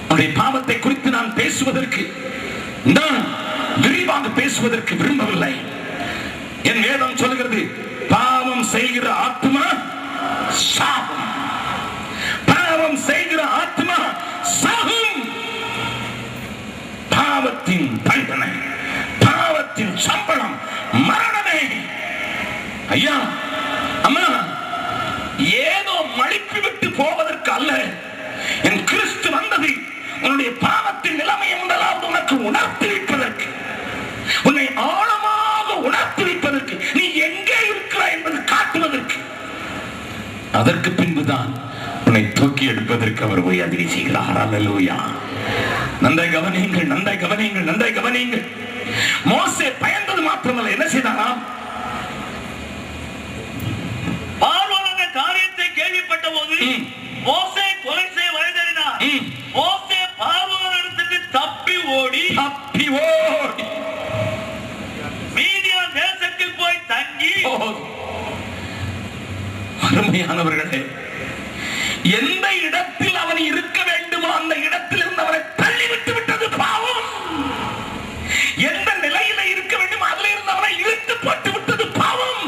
உன்னுடைய பாவத்தை குறித்து நான் பேசுவதற்கு, நான் விரிவாக பேசுவதற்கு விரும்பவில்லை. என் வேதம் சொல்கிறது, பாவம் செய்கிற ஆத்மா சாகும், பாவம் செய்கிற ஆத்மா சாகும். பாவத்தின் தண்டனை, பாவத்தின் சம்பளம் மரணமே. ஐயா, அம்மா, ஏதோ மழிப்பு விட்டு போவதற்கு அல்ல என் கிறிஸ்து வந்தது. உன்னுடைய பாவத்தின் நிலைமையை முதலாவது உனக்கு உணர்த்தி வைப்பதற்கு, உன்னை ஆழமாக உணர்த்தி வைப்பதற்கு, நீ எங்கே இருக்கிறாய் என்பது காட்டுவதற்கு. அதற்கு பின்புதான் உன்னை தூக்கி எடுப்பதற்கு அவர் உயர்த்தி செய்கிறார். அல்லேலூயா. நன்றாய் கவனியுங்கள், நன்றாய் கவனியுங்கள், நன்றாய் கவனியுங்கள். மோசே பயந்தது மாத்திரமல்ல, என்ன செய்தாராம்? பார்வோன் அந்த காரியத்தை கேள்விப்பட்ட போது மோசே கொலை செய்ய வகை தேடினார். மோசே பார்வோனிடத்துக்கு தப்பி ஓடி மீதியான் தேசத்தில் போய் தங்கி. அருமையானவர்களே, எந்த இடத்தில் அவன் இருக்க வேண்டுமோ அந்த இடத்தில் இருந்து அவனை தள்ளிவிட்டு விட்டது பாவம். எந்த நிலையில இருக்க வேண்டும் அதில் இருந்து அவனை இழுத்து போட்டு விட்டது பாவம்.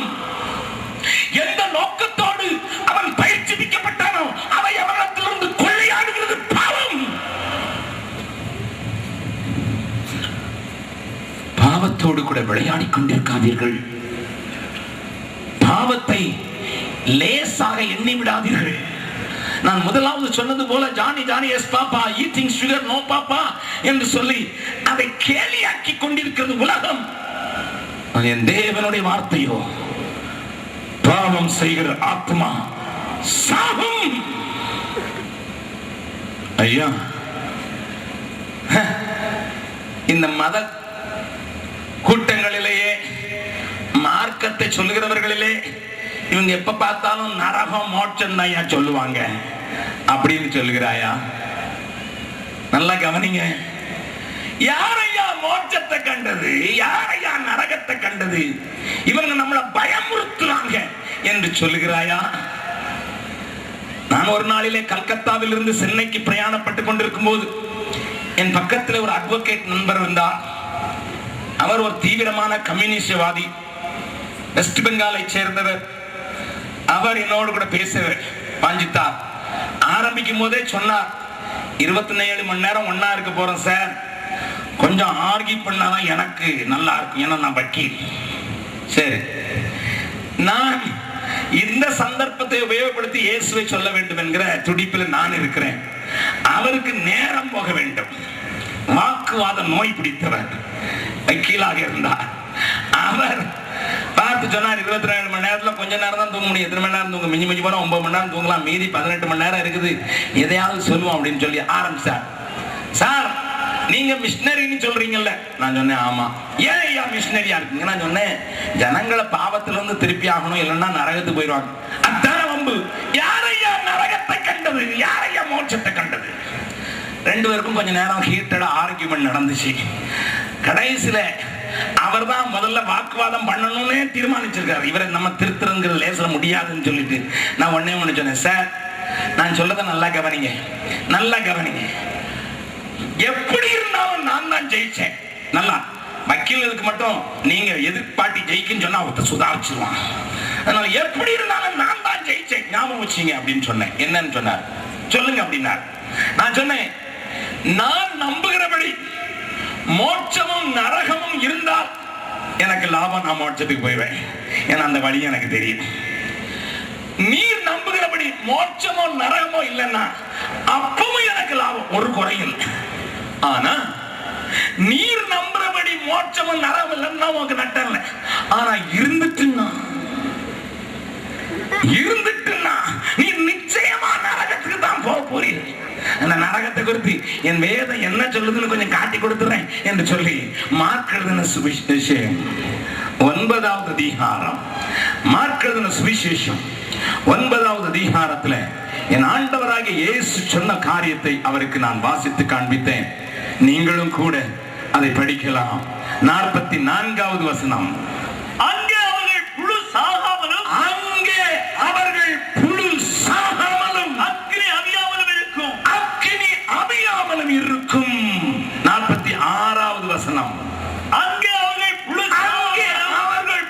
எந்த நோக்கத்தோடு அவன் பயிற்சிப்பிக்கப்பட்டானோ அதை அவனிடத்திலிருந்து கொள்ளையாடுகிறது பாவம். பாவத்தோடு கூட விளையாடிக் கொண்டிருக்காதீர்கள். பாவத்தை லேசாக எண்ணி விடாதீர்கள். நான் முதலாவது சொன்னது போல Johnny Johnny yes papa, eating sugar no papa என்று சொல்லி அதை கேலியாக்கி கொண்டிருக்கிறது உலகம். என் தேவனுடைய வார்த்தையோ, பாவம் செய்கிற ஆத்மா சாகும். ஐயா, இந்த மத கூட்டங்களிலேயே, மார்க்கத்தை சொல்லுகிறவர்களிலே இவங்க எப்ப பார்த்தாலும் நரகம் மோட்சம் தான் சொல்லுவாங்க அப்படின்னு சொல்லுகிறாயா? நல்லா கவனிங்க. யாரையா மோட்சத்தை கண்டது? யாரையா நரகத்தை கண்டது? இவங்க நம்மளை பயமுறுத்துறாங்க. என்று சொல்லுகிறாயா? நான் ஒரு நாளிலே கல்கத்தாவில் இருந்து சென்னைக்கு பிரயாணப்பட்டு கொண்டிருக்கும் போது என் பக்கத்தில் ஒரு அட்வொகேட் நண்பர் இருந்தார். அவர் ஒரு தீவிரமான கம்யூனிஸ்டவாதி, வெஸ்ட் பெங்காலை சேர்ந்தவர். அவர் என்னோடு கூட பேசுவார், பாஞ்சித்தார். ஆரம்பிக்கும் போதே சொன்னார், 27 மணி நேரம் ஒன்னா இருக்க போறோம் சார், கொஞ்சம் ஆர்கி பண்ணாதான் எனக்கு நல்லா இருக்கும், ஏன்னா நான் வக்கீல். சரி, நான் இந்த சந்தர்ப்பத்தை உபயோகப்படுத்தி இயேசுவை சொல்ல வேண்டும் என்கிற துடிப்பில் நான் இருக்கிறேன். அவருக்கு நேரம் போக வேண்டும். வாக்குவாத நோய் பிடித்தவர், வக்கீலாக இருந்தார். அவர் பார்த்து சொன்னார், 27 மணி நேரத்துல கொஞ்ச நேரம் தான் தூங்க முடியும். எத்தனை மணி நேரம் தூங்க? மிஞ்சி போனா 9 மணி நேரம் தூங்கலாம், மீதி 18 மணி நேரம் இருக்குது, எதையாவது சொல்லுவோம் அப்படின்னு சொல்லி ஆரம்பிச்சார். சார், நீங்க மிஷினரின்னு சொல்றீங்கல்ல? நான் சொன்னேன், ஆமா. ஏன் ஐயா மிஷினரியா இருக்கீங்க? நான் சொன்னேன், ஜனங்களை பாவத்துல இருந்து திருப்பி ஆகணும், இல்லைன்னா நரகத்துக்கு போயிடுவாங்க. அதான வம்பு. யாரையா நரகத்தை கண்டது, யாரையா மோட்சத்தை கண்டது? ரெண்டு பேருக்கும் கொஞ்ச நேரம் ஹீட்டடா ஆர்கியூமெண்ட் நடந்துச்சு. கடைசியில அவர் தான் முதல்ல வாக்குவாதம் பண்ணணும்னே தீர்மானிச்சிருக்காரு. இவரை நம்ம திருத்தருங்கிற லேசல முடியாதுன்னு சொல்லிட்டு நான் ஒண்ணு சொன்னேன், சார் நான் சொல்லதை நல்லா கவனிங்க, நல்லா கவனிங்க. எப்படி இருந்தாலும் நான் தான் ஜெயிச்சேன். நல்லா வக்கீலுக்கு மட்டும் நீங்க எதிர்பார்ட்டி ஜெயிக்குன்னு சொன்னா ஒருத்தர் சுதாரிச்சிருவான். அதனால எப்படி இருந்தாலும் நான் தான் ஜெயிச்சேன், ஞாபகம் வச்சுங்க அப்படின்னு சொன்னேன். என்னன்னு சொன்னார், சொல்லுங்க அப்படின்னார். நான் சொன்னேன், நான் நம்புகிறபடி மோட்சமும் நரகமும் இருந்தால் எனக்கு லாபம், நான் மோட்சத்துக்கு போய்வேன், ஏன்னா அந்த வழி எனக்கு தெரியும். நீர் நம்புகிறபடி மோட்சமோ நரகமோ இல்லைன்னா அப்பவும் எனக்கு லாபம், ஒரு குறையும். ஆனா நீர் நம்புறபடி மோட்சமும் நரகம் இல்லைன்னா உனக்கு நட்டம் இல்லை. ஆனா இருந்துட்டுன்னா நீ நிச்சயமா நரகத்துக்கு தான் போக போறீங்க. அந்த நரகத்தை குறித்து என் வேதம் என்ன சொல்லுதுன்னு கொஞ்சம் காட்டி கொடுத்துறேன் என்று சொல்லி மார்க் எழுதின சுவிசேஷம் 9வது அதிகாரம், மார்க் எழுதின சுவிசேஷம் 9வது அதிகாரத்துல என் ஆண்டவராகிய இயேசு சொன்ன காரியத்தை அவருக்கு நான் வாசித்து காண்பித்தேன். நீங்களும் கூட அதை படிக்கலாம். 44வது வசனம். அங்கே அவர்கள் புழு சாகாமலும் அக்கினி அவியாமலும் இருக்கும், அக்கினி அவியாமலும் இருக்கும். 46வது வசனம். அங்கே அவர்கள்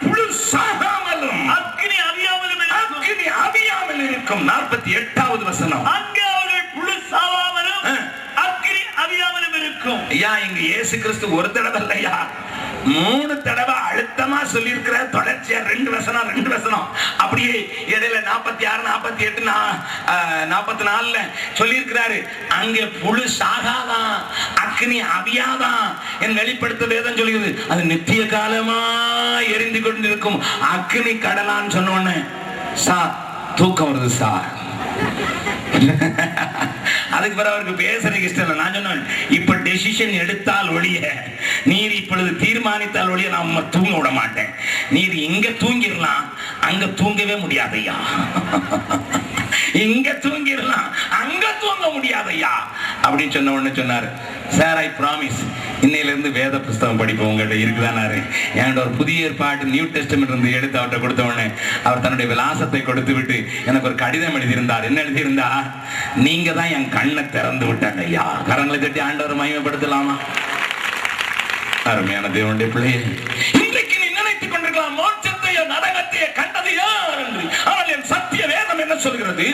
புழு சாகாமலும் அக்கினி அவியாமலும் இருக்கும். 48வது வசனம். அங்கே அவர்கள் புழு சாகாமலும் அக்கினி அவியாமலும் இருக்கும். ஐயா, இங்க இயேசு கிறிஸ்து ஒரு தடவை இல்லையா, 3 தடவை அழுத்தமா சொல்லி இருக்கிற. தொடர்ச்சியா 2 வசனம் அப்படியே இடையில 46, 48, 44 சொல்லி இருக்கிறாரு. அங்கே புழு சாகாதான், அக்னி அவியாதான் என் வெளிப்படுத்த வேதம் சொல்லுகிறது. அது நித்திய காலமா எரிந்து கொண்டிருக்கும் அக்னி கடலான்னு சொன்ன உடனே சார் தூக்கம் வருது சார். அதுக்கு பிறகு அவருக்கு பேசுறதுக்கு இஷ்டம் இல்லை. நான் சொன்னேன், இப்ப டெசிஷன் எடுத்தால் ஒழிய, நீர் இப்பொழுது தீர்மானித்தால் ஒழிய நான் தூங்க விட மாட்டேன். நீர் இங்க தூங்கிடலாம், அங்க தூங்கவே முடியாதையா. இங்க தூங்கிடலாம், அங்க தூங்க முடியாதையா அப்படின்னு சொன்ன உடனே சொன்னாரு, சார் ஐ ப்ராமிஸ், இன்னையில இருந்து வேத புஸ்தகம் படிப்போம் உங்கள்கிட்ட இருக்குதானாரு. என்கிட்ட ஒரு புதிய ஏற்பாடு நியூ டெஸ்டமென்ட் இருந்து எடுத்து அவர்கிட்ட கொடுத்த உடனே அவர் தன்னுடைய விலாசத்தை கொடுத்து விட்டு எனக்கு ஒரு கடிதம் எழுதியிருந்தார். என்ன எழுதியிருந்தா, நீங்க தான் என் கண்ணை திறந்து விட்டாங்க ஐயா. கரங்களை தட்டி ஆண்டவர் மகிமைப்படுத்தலாமா? அருமையான தேவனுடைய பிள்ளையே, இன்றைக்கு நீ நினைத்துக் கொண்டிருக்கலாம் மோட்சத்தையோ நரகத்தையோ கண்டது யார் என்று. ஆனால் என் சத்திய வேதம் என்ன சொல்கிறது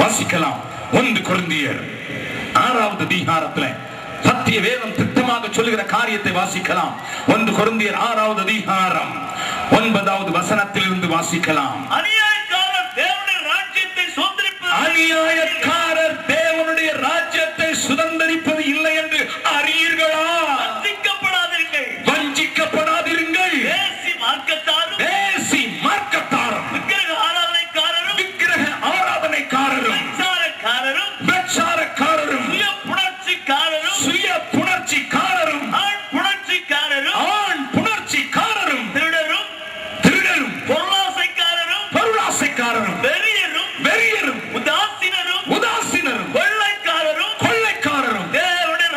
வாசிக்கலாம். 1 கொரிந்தியர் 6வது அதிகாரத்துல சத்திய வேதம் திட்டமாக சொல்லுகிற காரியத்தை வாசிக்கலாம். 1 கொரிந்தியர் 6வது அதிகாரம் 9வது வசனத்திலிருந்து வாசிக்கலாம். அநியாயக்காரர் தேவனுடைய ராஜ்யத்தை சுதந்தரிப்பது இல்லை என்று அறியீர்களா? வஞ்சிக்கப்படாதிருங்கள். தேசி மார்க்கத்தாரும் விக்கிரக ஆராதனைக்காரரும் விபச்சாரக்காரரும் சுய புணர்ச்சிக்காரரும் ஆண் புணர்ச்சிக்காரரும் திருடரும் பொருளாசைக்காரரும் வெறியரும் உதாசீனரும் கொள்ளைக்காரரும் தேவனுடைய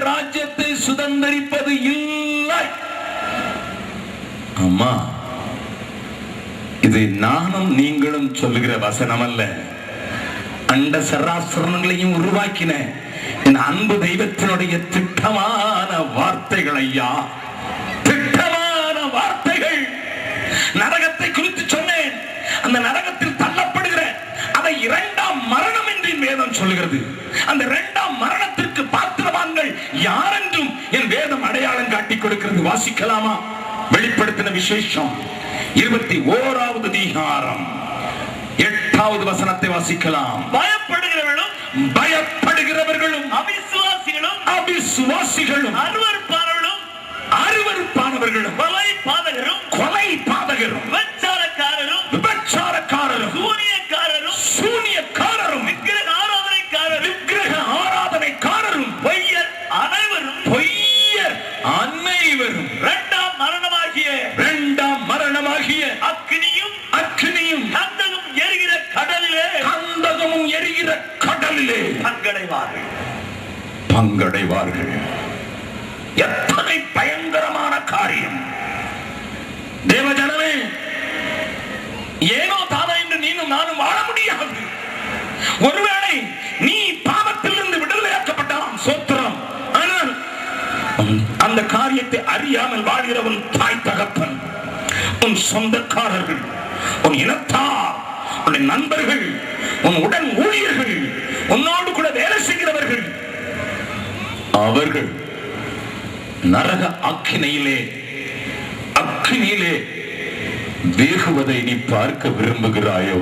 ராஜ்யத்தை சுதந்தரிப்பது இல்லை. அம்மா, இது நானும் நீங்களும் சொல்லுகிற வசனம் அல்ல. அண்ட சராசரங்களையும் உருவாக்கின என் அன்பு தெய்வத்தினுடைய திட்டமான வார்த்தைகள் ஐயா, திட்டமான வார்த்தைகள். நரகத்தை குறித்து சொன்னேன். அந்த நரகத்தில் தள்ளப்படுகிற அதை இரண்டாம் மரணம் என்று வேதம் சொல்லுகிறது. அந்த இரண்டாம் மரணத்திற்கு பாத்திரவான்கள் யார் என்றும் என் வேதம் அடையாளம் காட்டி கொடுக்கிறது. வாசிக்கலாமா? வெளிப்படுத்தின விசேஷம் 21வது அதிகாரம் 8வது வசனத்தை வாசிக்கலாம். பயப்படுகிறவர்களும் அவிசுவாசிகளும் அருவருப்பானவர்களும் கொலை பாதகரும் விபச்சாரக்காரரும் சூனியக்காரரும் விக்கிரக ஆராதனைக்காரரும் பொய்யர் அனைவரும் இரண்டாம் மரணமாகிய அக்கினியும் கந்தகமும் எரிகிற கடலிலே பங்கடைவார்கள். எத்தனை பயங்கரமான காரியம்! தேவஜனமே, ஏனோ தானா என்று நீனும் நானும் வாழ முடியாது. ஒருவேளை நீ பாவத்திலிருந்து விடுதலையாக்கப்பட்டான், சோத்திரம். ஆனால் அந்த காரியத்தை அறியாமல் வாழ்கிறவன் தாய் தகப்பன், உன் சொந்தக்காரர்கள், உன் இனத்தார், உன் நண்பர்கள், உன் உடன் ஊழியர்கள், உன்னோடு கூட வேலை செய்கிறவர்கள், அவர்கள் நரக அக்கினியிலே வேகுவதை நீ பார்க்க விரும்புகிறாயோ?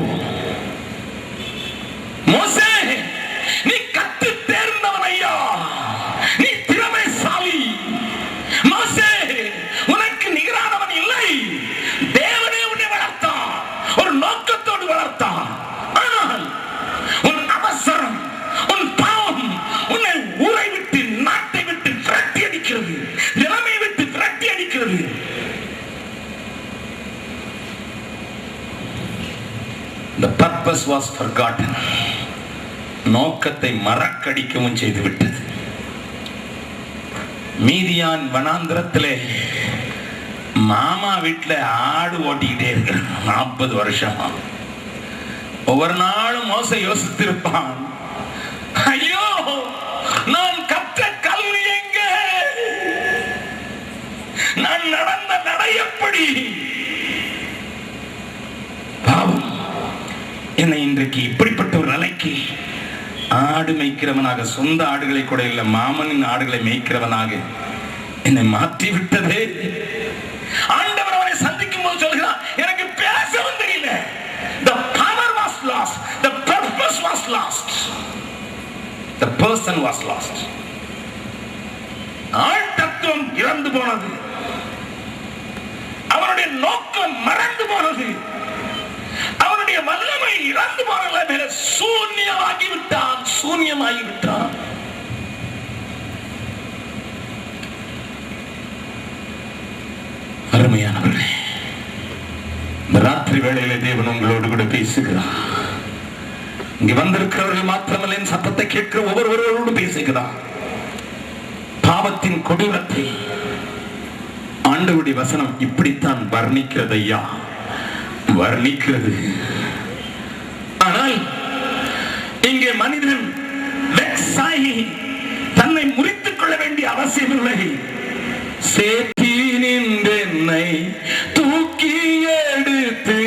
மோசே, நீ கற்று தேர்ந்தவன் ஐயா, நீ திறமைசாலி. மோசே, உனக்கு நிகரானவன் இல்லை. தேவனே உன்னை வளர்த்தான், ஒரு நோக்கத்தோடு வளர்த்தான். ஆனால் உன் அவசரம், உன் பாவம் உன்னை ஊரை விட்டு, நாட்டை விட்டு விரட்டி அடிக்கிறது, நிலைமை விட்டு விரட்டி அடிக்கிறது. The purpose was forgotten. நோக்கத்தை மறக்கடிக்கவும் செய்துவிட்டது. மீதியான் வனாந்திரத்திலே மாமா வீட்டுல ஆடு ஓட்டிக்கிட்டே இருக்க 40 வருஷமா. ஒவ்வொரு நாளும் மோசே யோசித்திருப்பான், ஐயோ, நான் கற்ற கல்வி எங்கே? நான் நடந்த நடை எப்படி? பாவம், என்னை இன்றைக்கு இப்படிப்பட்ட ஒரு நிலைக்கு ஆடு மேய்க்கிறவனாக, சொந்த ஆடுகளை கூட இல்ல, மாமனின் ஆடுகளை மேய்க்கிறவனாக என்னை மாற்றி விட்டதே. ஆண்டவர் அவனை சந்திக்கும் போது சொல்கிறான், எனக்கு பேசவும் தெரியல. The power was lost, the purpose was lost, the person was lost. ஆள் தத்துவம் இறந்து போனது, அவனுடைய நோக்கம் மறந்து போனது, அவனுடைய வல்லமை இறந்து போன மேல சூன்யமாகிவிட்டான். அருமையானவர்களே, இந்த ராத்திரி வேளையில தேவன் உங்களோடு கூட பேசுகிறார். இங்க வந்திருக்கிறவர்கள் மாத்திரமல்ல, என் சத்தத்தை கேட்கிற ஒவ்வொருவரோடு பேசுகிறார். பாவத்தின் கொடூரத்தை ஆண்டவருடைய வசனம் இப்படித்தான் வர்ணிக்கிறது ஐயா, வர்ணிக்கிறது. ஆனால் இங்கே மனிதன் வெக்ஸாகி தன்னை முறித்துக் கொள்ள வேண்டிய அவசியமில்லை. சேத்தி நின்றென்னை தூக்கி எடுத்து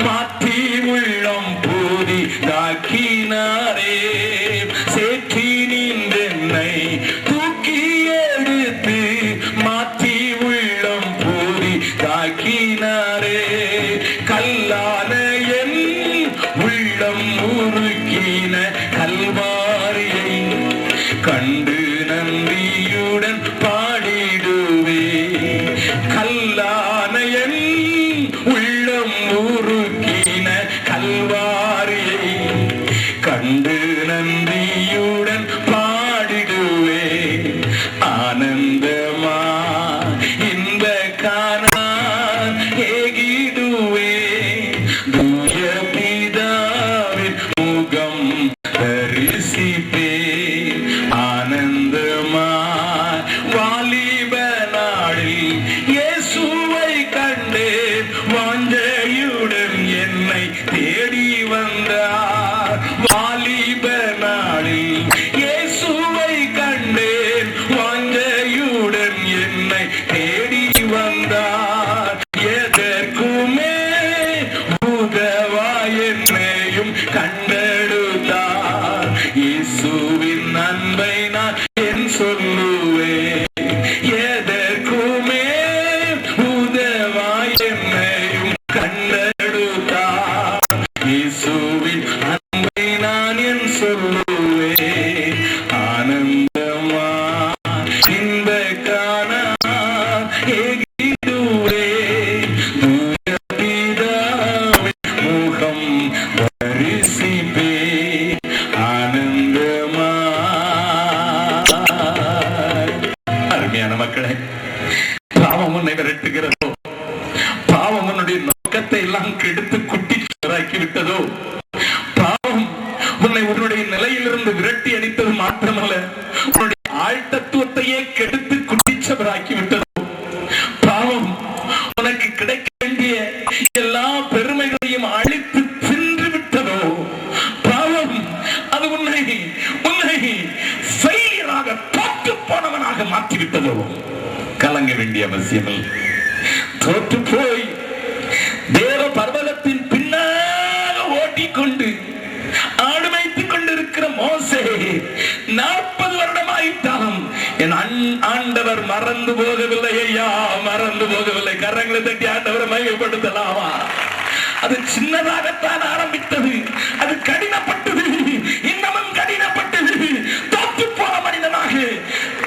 மாற்றி உள்ளம் பூரி காக்கினாரே. சேத்தி நின்றென்னை தூக்கி எடுத்து மாற்றி உள்ளம் பூரி காக்கினாரே. கல்லான என் உள்ளம் உருக்கின கல்வாரியை கண்டு நன்றியுடன் பாடிடுவே. கல்லான என் உள்ளம் உருக்கின கல்வாரியை கண்டு நன்றியுடன் பாடிடுவே. ஆனந்தமா இந்த காணான் ஏகிடுவே. தூய பிதாவின் முகம் தரிசிப்பே. ஆனந்தமா வாலிப நாளில் இயேசுவை கண்டே வாஞ்சையுடன் மக்களே, பாவம் உன்னை விரட்டுகிறதோ, பாவம் உன்னுடைய நோக்கத்தை எல்லாம் கெடுத்து குட்டிச்சவராக்கி விட்டதோ, பாவம் உன்னை உன்னுடைய நிலையிலிருந்து விரட்டி அடித்தது மாத்திரமல்ல, உன்னுடைய ஆழ்த்தத்துவத்தையே கெடுத்து குட்டிச்சவராக்கி விட்டதோ, பாவம் உனக்கு கிடைக்க வேண்டிய எல்லா பெருமைகளையும் அழித்து தின்று விட்டதோ, பாவம் அது உன்னை ஃபெயிலியராக தோற்று போனவனாக மாற்றிவிட்டதோ, கலங்க வேண்டிய அவசியமில்லை. தோற்று போய் தேவ பர்வதத்தின் பின்னாக ஓட்டிக்கொண்டு ஆடு மேய்த்துக் கொண்டிருக்கிற மோசே 40 வருடமாயிட்டாலும் என் ஆண்டவர் மறந்து போகவில்லை. ஐயா, மறந்து போகவில்லை. கரங்களை தட்டி ஆண்டவரை மகிமைப்படுத்தலாமா? அது சின்னதாகத்தான் ஆரம்பித்தது, அது கடினப்பட்டது, இன்னமும் கடினப்பட்டது. தோற்று போன மனிதனாக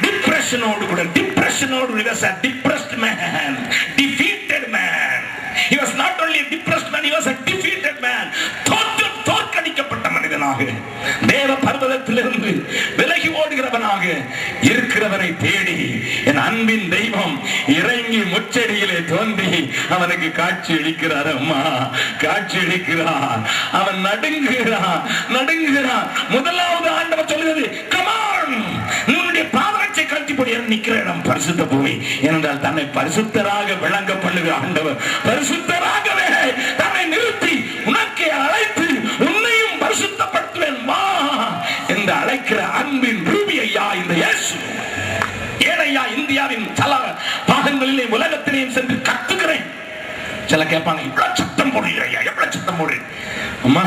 டிப்ரெஷனோடு கூட, டிப்ரெஷனோடு he was a depressed man, defeated man. He was not only a depressed man, he was a defeated man. தோற்கடிக்கப்பட்ட மனிதனாக, தேவ பர்வதத்திலிருந்து விலகி ஓடுகிறவனாக இருக்கிறவனை தேடி என் அன்பின் தெய்வம் இறங்கி முச்சடியிலே தோன்றி அவனுக்கு காட்சி அளிக்கிறார். அம்மா, காட்சி அளிக்கிறார். அவன் நடுங்குகிறான். முதலாவது ஆண்டவர் சொல்லுகிறது, கமான், உன்னுடைய பாதரட்சை கழட்டி போடி. நிக்கிற இடம் பரிசுத்த பூமி. ஏனென்றால் தன்னை பரிசுத்தராக விளங்க பண்ணுகிற ஆண்டவர் பரிசுத்தராகவே தன்னை நிறுத்தி உனக்கு அழைத்து உன்னையும் பரிசுத்தப்படுத்துவேன் வா என்று அழைக்கிற அன்பின் ரூபி ஐயா இந்த இயேசு. ஏனையா இந்தியாவின் பல பாகங்களிலே உலகத்திலேயும் சென்று கத்துக்கிறேன். சில கேட்பாங்க, இவ்வளவு சத்தம் போடுகிறையா, எவ்வளவு சத்தம் போடுறேன். அம்மா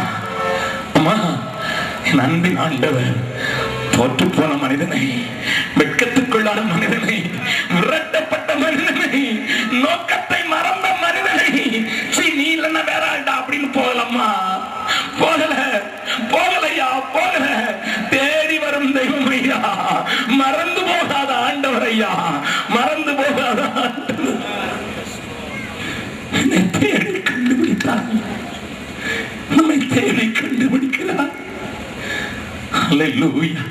அம்மா, என் அன்பின் ஆண்டவர் தோற்று போன மனிதனை, வெட்கத்துக்குள்ளான மனிதனை, விரட்டப்பட்ட மனிதனை, நோக்கத்தை மறந்த மனிதனை, நீ இல்லைன்னா வேற ஆண்டா அப்படின்னு போகலம்மா, போகலையா, போகல. தேடி வரும் தெய்வம் ஐயா, மறந்து போகாத ஆண்டவர் ஐயா, மறந்து போகாத ஆண்டவர். தேடி கண்டுபிடித்தார், நம்மை தேடி கண்டுபிடிக்கிறார். அல்லேலூயா,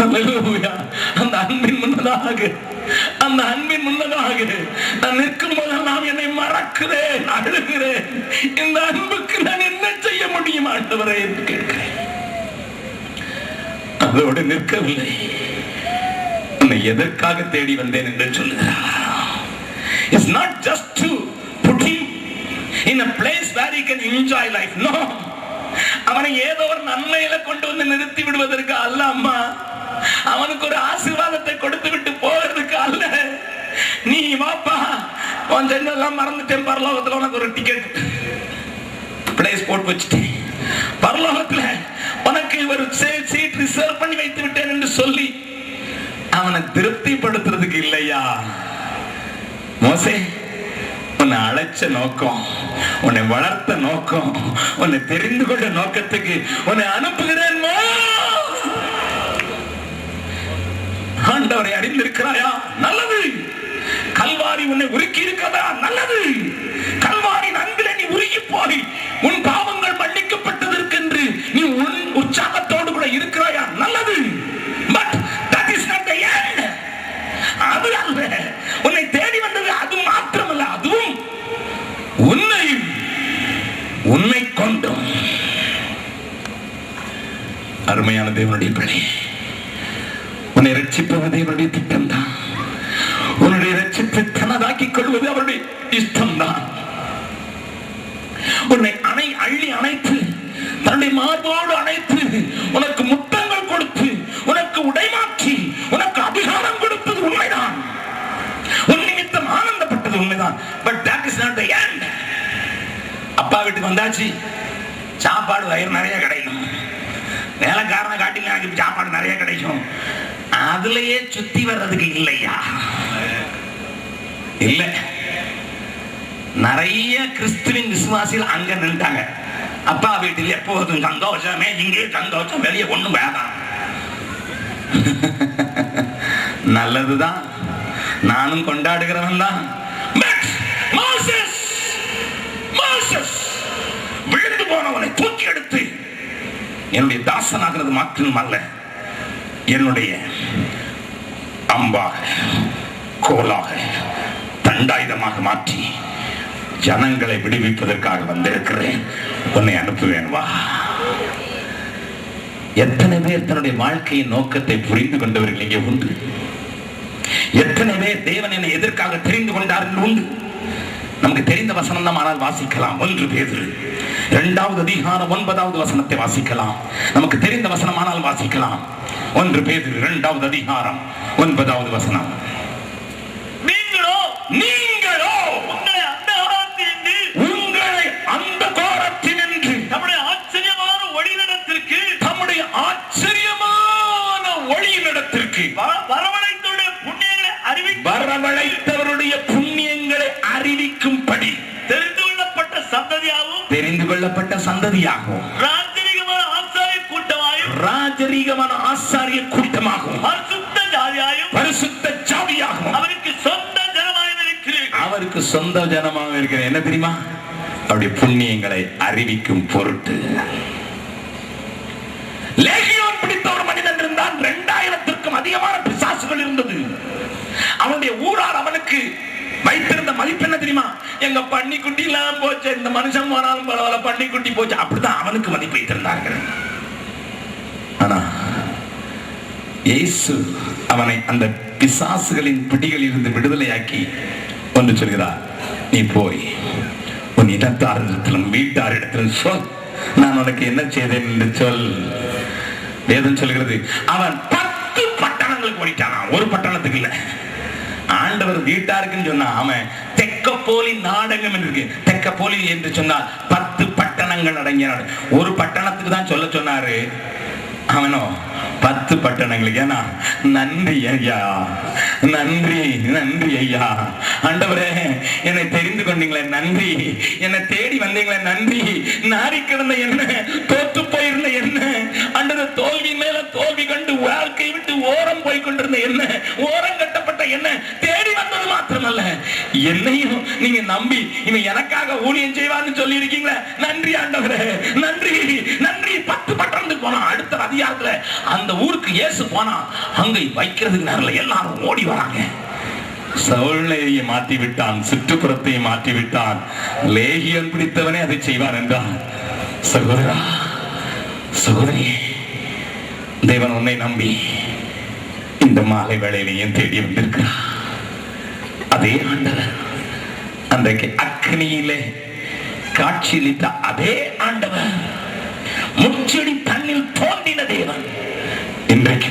அல்லேலூயா. அந்த அன்பின் முன்னதாக நான் நிற்கும் போதெல்லாம் என்னை மறக்கிறேன், அழுகிறேன். இந்த அன்புக்கு நான் என்ன செய்ய முடியும் ஆண்டவரே என்று கேட்கிறேன். அதோடு நிற்கவில்லை, உன்னை எதற்காக தேடி வந்தேன் என்று சொல்லுகிறார். It's not just to put him in a place where he can enjoy life. No, அவனை ஏதோ ஒரு நன்மையில கொண்டு வந்து நிறுத்தி விடுவதற்கு அல்ல அம்மா. அவனுக்கு ஒரு ஆசீர்வாதத்தை கொடுத்து விட்டு போவதற்கு அல்ல. நீ வாப்பா, உன் ஜென்னெல்லாம் மறந்துட்டேன், பரலோகத்துல உனக்கு ஒரு டிக்கெட் பிளேஸ் போட்டு வச்சுட்டேன், பரலோகத்துல உனக்கு ஒரு சீட் ரிசர்வ் பண்ணி வைத்து விட்டேன் என்று சொல்லி அவனை திருப்திப்படுத்துறதுக்கு இல்லையா மோசே. உன்னை அழைச்ச நோக்கம், உன்னை வளர்த்த நோக்கம், உன்னை தெரிந்து கொண்ட நோக்கத்துக்கு உன்னை அனுப்புகிறேன். ஆண்டவரை அறிந்திருக்கிறாயா? நல்லது. கல்வாரி உன்னை உருக்கி இருக்கிறதா? நல்லது. கல்வாரி அன்பிலே நீ உருகி போய் உன் பாவங்கள் மன்னிக்கப்பட்டதற்கென்று நீ உற்சாகத்தோடு கூட இருக்கிறாயா? நல்லது. But that is not the end. அது அல்ல. உன்னை தேடி வந்தது அது மாத்திரமல்ல, அதுவும் உன்னை கொண்டும். அருமையான தேவனுடைய பிள்ளை, உன்னை ரட்சிப்பது தேவனுடைய திட்டம் தான். உன்னுடைய ரட்சிப்பை தனதாக்கிக் கொள்வது அவருடைய இஷ்டம் தான். உன்னை அள்ளி அணைத்து, தன்னுடைய மார்போடு அணைத்து, உனக்கு முத்தங்கள் கொடுத்து, உனக்கு உடைமாற்றி, உனக்கு அதிகாரம் கொடுத்தது உண்மைதான். உன் நிமித்தம் ஆனந்தப்பட்டது உண்மைதான். But that is not the end. அப்பா வீட்டுக்கு வந்தாச்சு, சாப்பாடு வயிறு நிறைய கிடைக்கும், வேலைக்காரனை காட்டில எனக்கு சாப்பாடு நிறைய கிடைக்கும், அதுலயே சுத்தி வர்றதுக்கு இல்லையா? இல்ல. நிறைய கிறிஸ்துவின் விசுவாசிகள் அங்க நின்றாங்க. அப்பா வீட்டில் எப்போதும் சந்தோஷமே, இங்கே சந்தோஷம், வெளியே ஒண்ணும் வேண்டாம். நல்லதுதான், நானும் கொண்டாடுகிறவன் தான். விழுந்து போனவனை தூக்கி எடுத்து என்னுடைய தாசனாகிறது மாற்றம் அல்ல, என்னுடைய அம்பாக கோலாக தண்டாயுதமாக மாற்றி ஜனங்களை விடுவிப்பதற்காக வந்திருக்கிறேன், உன்னை அனுப்புவேன் வா. எத்தனை பேர் தன்னுடைய வாழ்க்கையின் நோக்கத்தை புரிந்து கொண்டவர்கள் இங்கே உண்டு? எத்தனை பேர் தேவன் என்னை எதற்காக தெரிந்து கொண்டார்கள் உண்டு? நமக்கு தெரிந்த வசனம் தான், ஆனால் வாசிக்கலாம். 1 பேதுரு 2வது அதிகாரம் 9வது வசனத்தை வாசிக்கலாம். நமக்கு தெரிந்த வசனம் ஆனால் வாசிக்கலாம். 1 பேதுரு 2வது அதிகாரம் 9வது வசனம். நீங்களோ உங்களை அந்த கோரத்தினின்று தம்முடைய ஆச்சரியமான ஒளியினிடத்திற்கு வரவழைத்தவருடைய புண்ணியங்களை அறிவிக்கும்படி தெரிந்து கொள்ளப்பட்ட சந்ததியாகவும் ராஜரீகமான ஆசாரிய கூட்டமாகவும் பரிசுத்த ஜாதியாகவும் அவருக்கு சொந்த ஜனமாக இருக்கிற என்ன தெரியுமா? அவருடைய புண்ணியங்களை அறிவிக்கும் பொருட்டு. லேகியோன் பிடித்த ஒரு மனிதன் இருந்தான். 2000க்கும் அதிகமான பிசாசுகள் இருந்தது. அவனுடைய ஊரார் அவனுக்கு வைத்திருந்த மதிப்பு என்ன தெரியுமா? எங்க பன்னிக்குட்டி எல்லாம் போச்சு, இந்த மனுஷன் போனாலும் பரவாயில்ல, பன்னிக்குட்டி போச்சு, அப்படிதான் அவனுக்கு மதிப்பு வைத்திருந்தார்கள். ஆனா இயேசு அவனை அந்த பிசாசுகளின் பிடிகளில் இருந்து விடுதலையாக்கி ஒன்று சொல்கிறார், நீ போய் உன் இனத்தாரிடத்திலும் வீட்டாரிடத்திலும் சொல், நான் உனக்கு என்ன செய்தேன் என்று சொல். வேதம் சொல்கிறது, அவன் 10 பட்டணங்களுக்கு ஓடிட்டானா, ஒரு பட்டணத்துக்கு இல்ல. ஆண்டவர் வீட்டாருக்குன்னு சொன்னா, அவன் தெக்கப்போலி நாடகம் இருக்கு. தெக்கப்போலி என்று சொன்னால் 10 பட்டணங்கள் அடங்கிய நாடு. ஒரு பட்டணத்துக்கு தான் சொல்ல சொன்னாரு, அவனோ 10 பட்டணங்களுக்கு. ஏன்னா நன்றி ஐயா, நன்றி நன்றி ஐயா, ஆண்டவரே என்னை தெரிந்து கொண்டீங்களே நன்றி, என்னை தேடி வந்தீங்களே நன்றி, நாரி கிடந்த என்ன, தோற்று போயிருந்த என்ன, ஆண்டவர் தோல்வி மேல தோல்வி கண்டு வாழ்க்கை விட்டு ஓரம் போய் கொண்டிருந்த என்ன, ஓரம் கட்டப்பட்ட என்ன தேடி வந்தது மாத்திரமல்ல, என்னையும் நீங்க நம்பி இவன் எனக்காக ஊழியம் செய்வான்னு சொல்லி இருக்கீங்களே, நன்றி ஆண்டவரே, நன்றி நன்றி. 10 பட்டணத்துக்கு போனா அடுத்த அதிகாரத்துல அந்த ஊருக்கு இயேசு போனா அங்க வைக்கிறதுக்கு நேரம் எல்லாரும் ஓடி வராங்க. சவுலையை மாற்றி விட்டான், சுற்றுப்புறத்தை மாற்றி விட்டான். லேகியோன் பிடித்தவனே அதை செய்வான் என்றான். சகோதரா சகோதரி, தேவன் உன்னை நம்பி இந்த மாலை வேளையிலேயும் தேடி வந்திருக்கிறார். அதே ஆண்டவர் அன்றைக்கு அக்னியிலே காட்சியளித்த அதே ஆண்டவர், முச்செடி தண்ணில் தோன்றின தேவன், இன்றைக்கு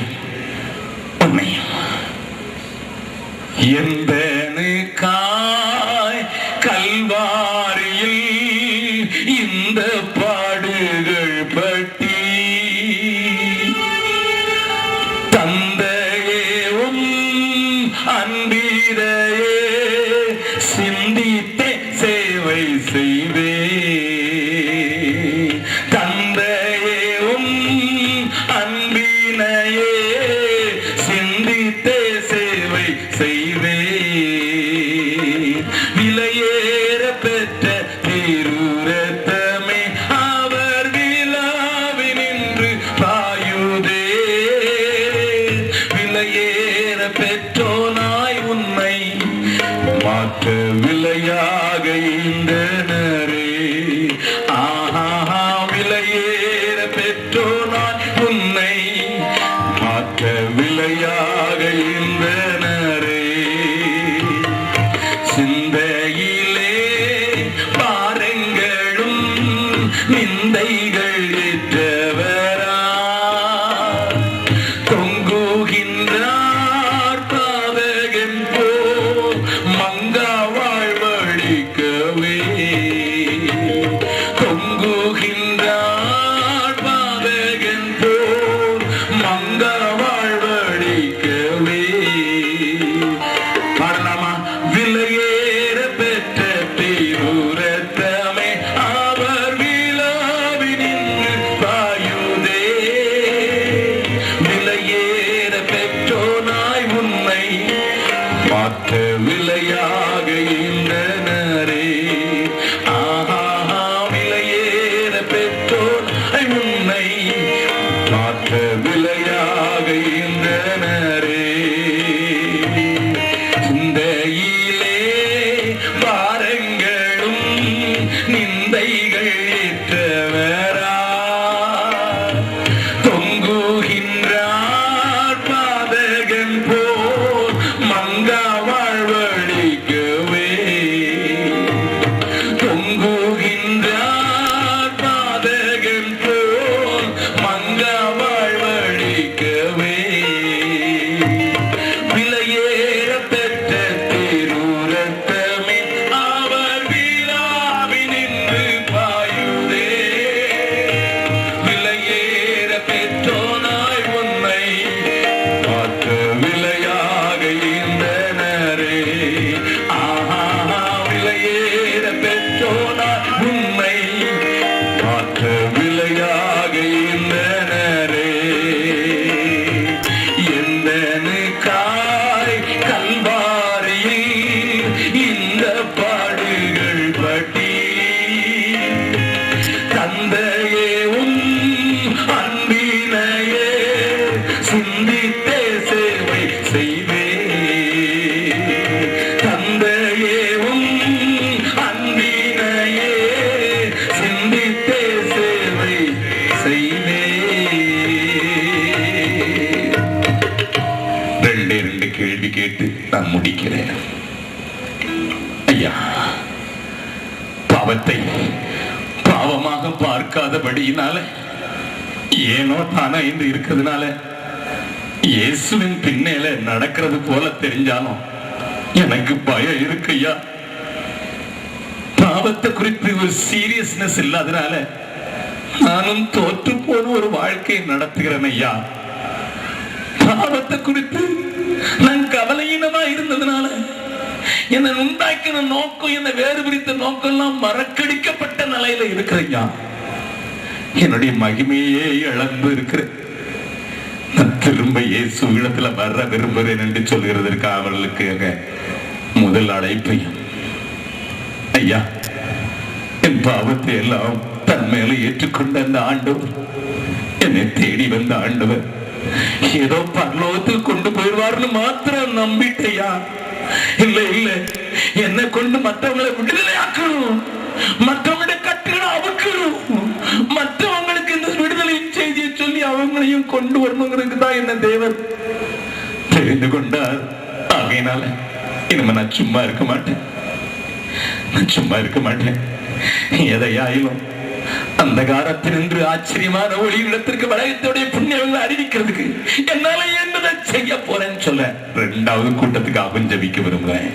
உண்மையும் எந்தனுக்காய் கல்வாரியில் இந்த பாடுகள் பட்டி தந்தையேவும் அன்பீரையே சிந்தித்தே சேவை செய்வே, தந்தையேவும் அன்பினையே சிந்தித்தே சேவை செய்வே, விலையேற பெற்ற திருரத்தமே அவர் விழாவினின்று பாயுதே, விலையேற பெற்றோனாய் உன்னை மாற்ற விலையாக ஈந்தனரே, ஆஹா விலையேற பெற்றோனாய் உன்னை மாற்ற விலையாக ஈந்தனரே, சிந்தையிலே பாரங்களும் நிந்தைகள் ஏற்றவரா தொங்குகின்றார் பாதகன் போல் மங்கா வாழ்வழிக்கவே, தொங்குகின்றார் பாதகன் போல் மங்கா வாழ்வழிக்கவே. பாடலாமா? விலையேற பெற்ற திருரத்தமே அவர் விழாவினின்று பாயுதே, விலையேற பெற்றோனாய் உன்னை மாற்ற விலையாக ஈந்தனரே, ஆஹா விலையேற பெற்றோனாய் உன்னை மாற்ற விலையாக ஈந்தனரே. கேள்வி கேட்டு நான் முடிக்கிறேன். ஐயா, பாவத்தை பாவமாக பார்க்காதபடியினால, ஏனோ தானா என்று இருக்கிறதுனால, இயேசுவின் பின்னேல நடக்கிறது போல தெரிஞ்சாலும் எனக்கு பயம் இருக்கு ஐயா. பாவத்தை குறித்து ஒரு சீரியஸ்னஸ் இல்லாதனால நானும் தோற்று போன ஒரு வாழ்க்கையை நடத்துகிறேன் ஐயா. பாவத்தை குறித்து நான் கவலையினமா இருந்ததுனால என்னை உண்டாக்கின நோக்கம், என்னை வேறு பிரித்த நோக்கம் எல்லாம் மறக்கடிக்கப்பட்ட நிலையில இருக்கிறையா. என்னுடைய மகிமையே இழந்து இருக்கிறேன். நான் திரும்ப இயேசு இடத்துல வர விரும்புகிறேன் என்று சொல்கிறதற்கு அவர்களுக்கு முதல் அழைப்பையும் ஐயா, என் பாவத்தை எல்லாம் தன் மேல ஏற்றுக்கொண்ட அந்த ஆண்டவர், என்னை தேடி வந்த ஆண்டவர் ஏதோ பரலோகத்தில் கொண்டு போயிடுவார்னு மாத்திரம் நம்பிட்டையா. இல்ல இல்ல, என்னை கொண்டு மற்றவங்களை விடுதலை ஆக்கணும், மற்றவங்களுடைய கட்டுகளை அவுக்கணும், மற்றவங்களுக்கு இந்த விடுதலையின் செய்தியை சொல்லி அவங்களையும் கொண்டு வரணுங்கிறதுக்கு தான் என்ன தேவன் தெரிந்து கொண்டார். ஆகையினால இனிமே நான் சும்மா இருக்க மாட்டேன், நான் சும்மா இருக்க மாட்டேன். எதையாயிலும் அந்த காலத்தினின்று ஆச்சரியமான ஒளி இடத்திற்கு வளையத்துடைய புண்ணியங்களை அறிவிக்கிறதுக்கு என்னால என்னதை செய்ய போறேன்னு சொல்ல 2வது கூட்டத்துக்கு அபஞ்சபிக்க விரும்புறேன்.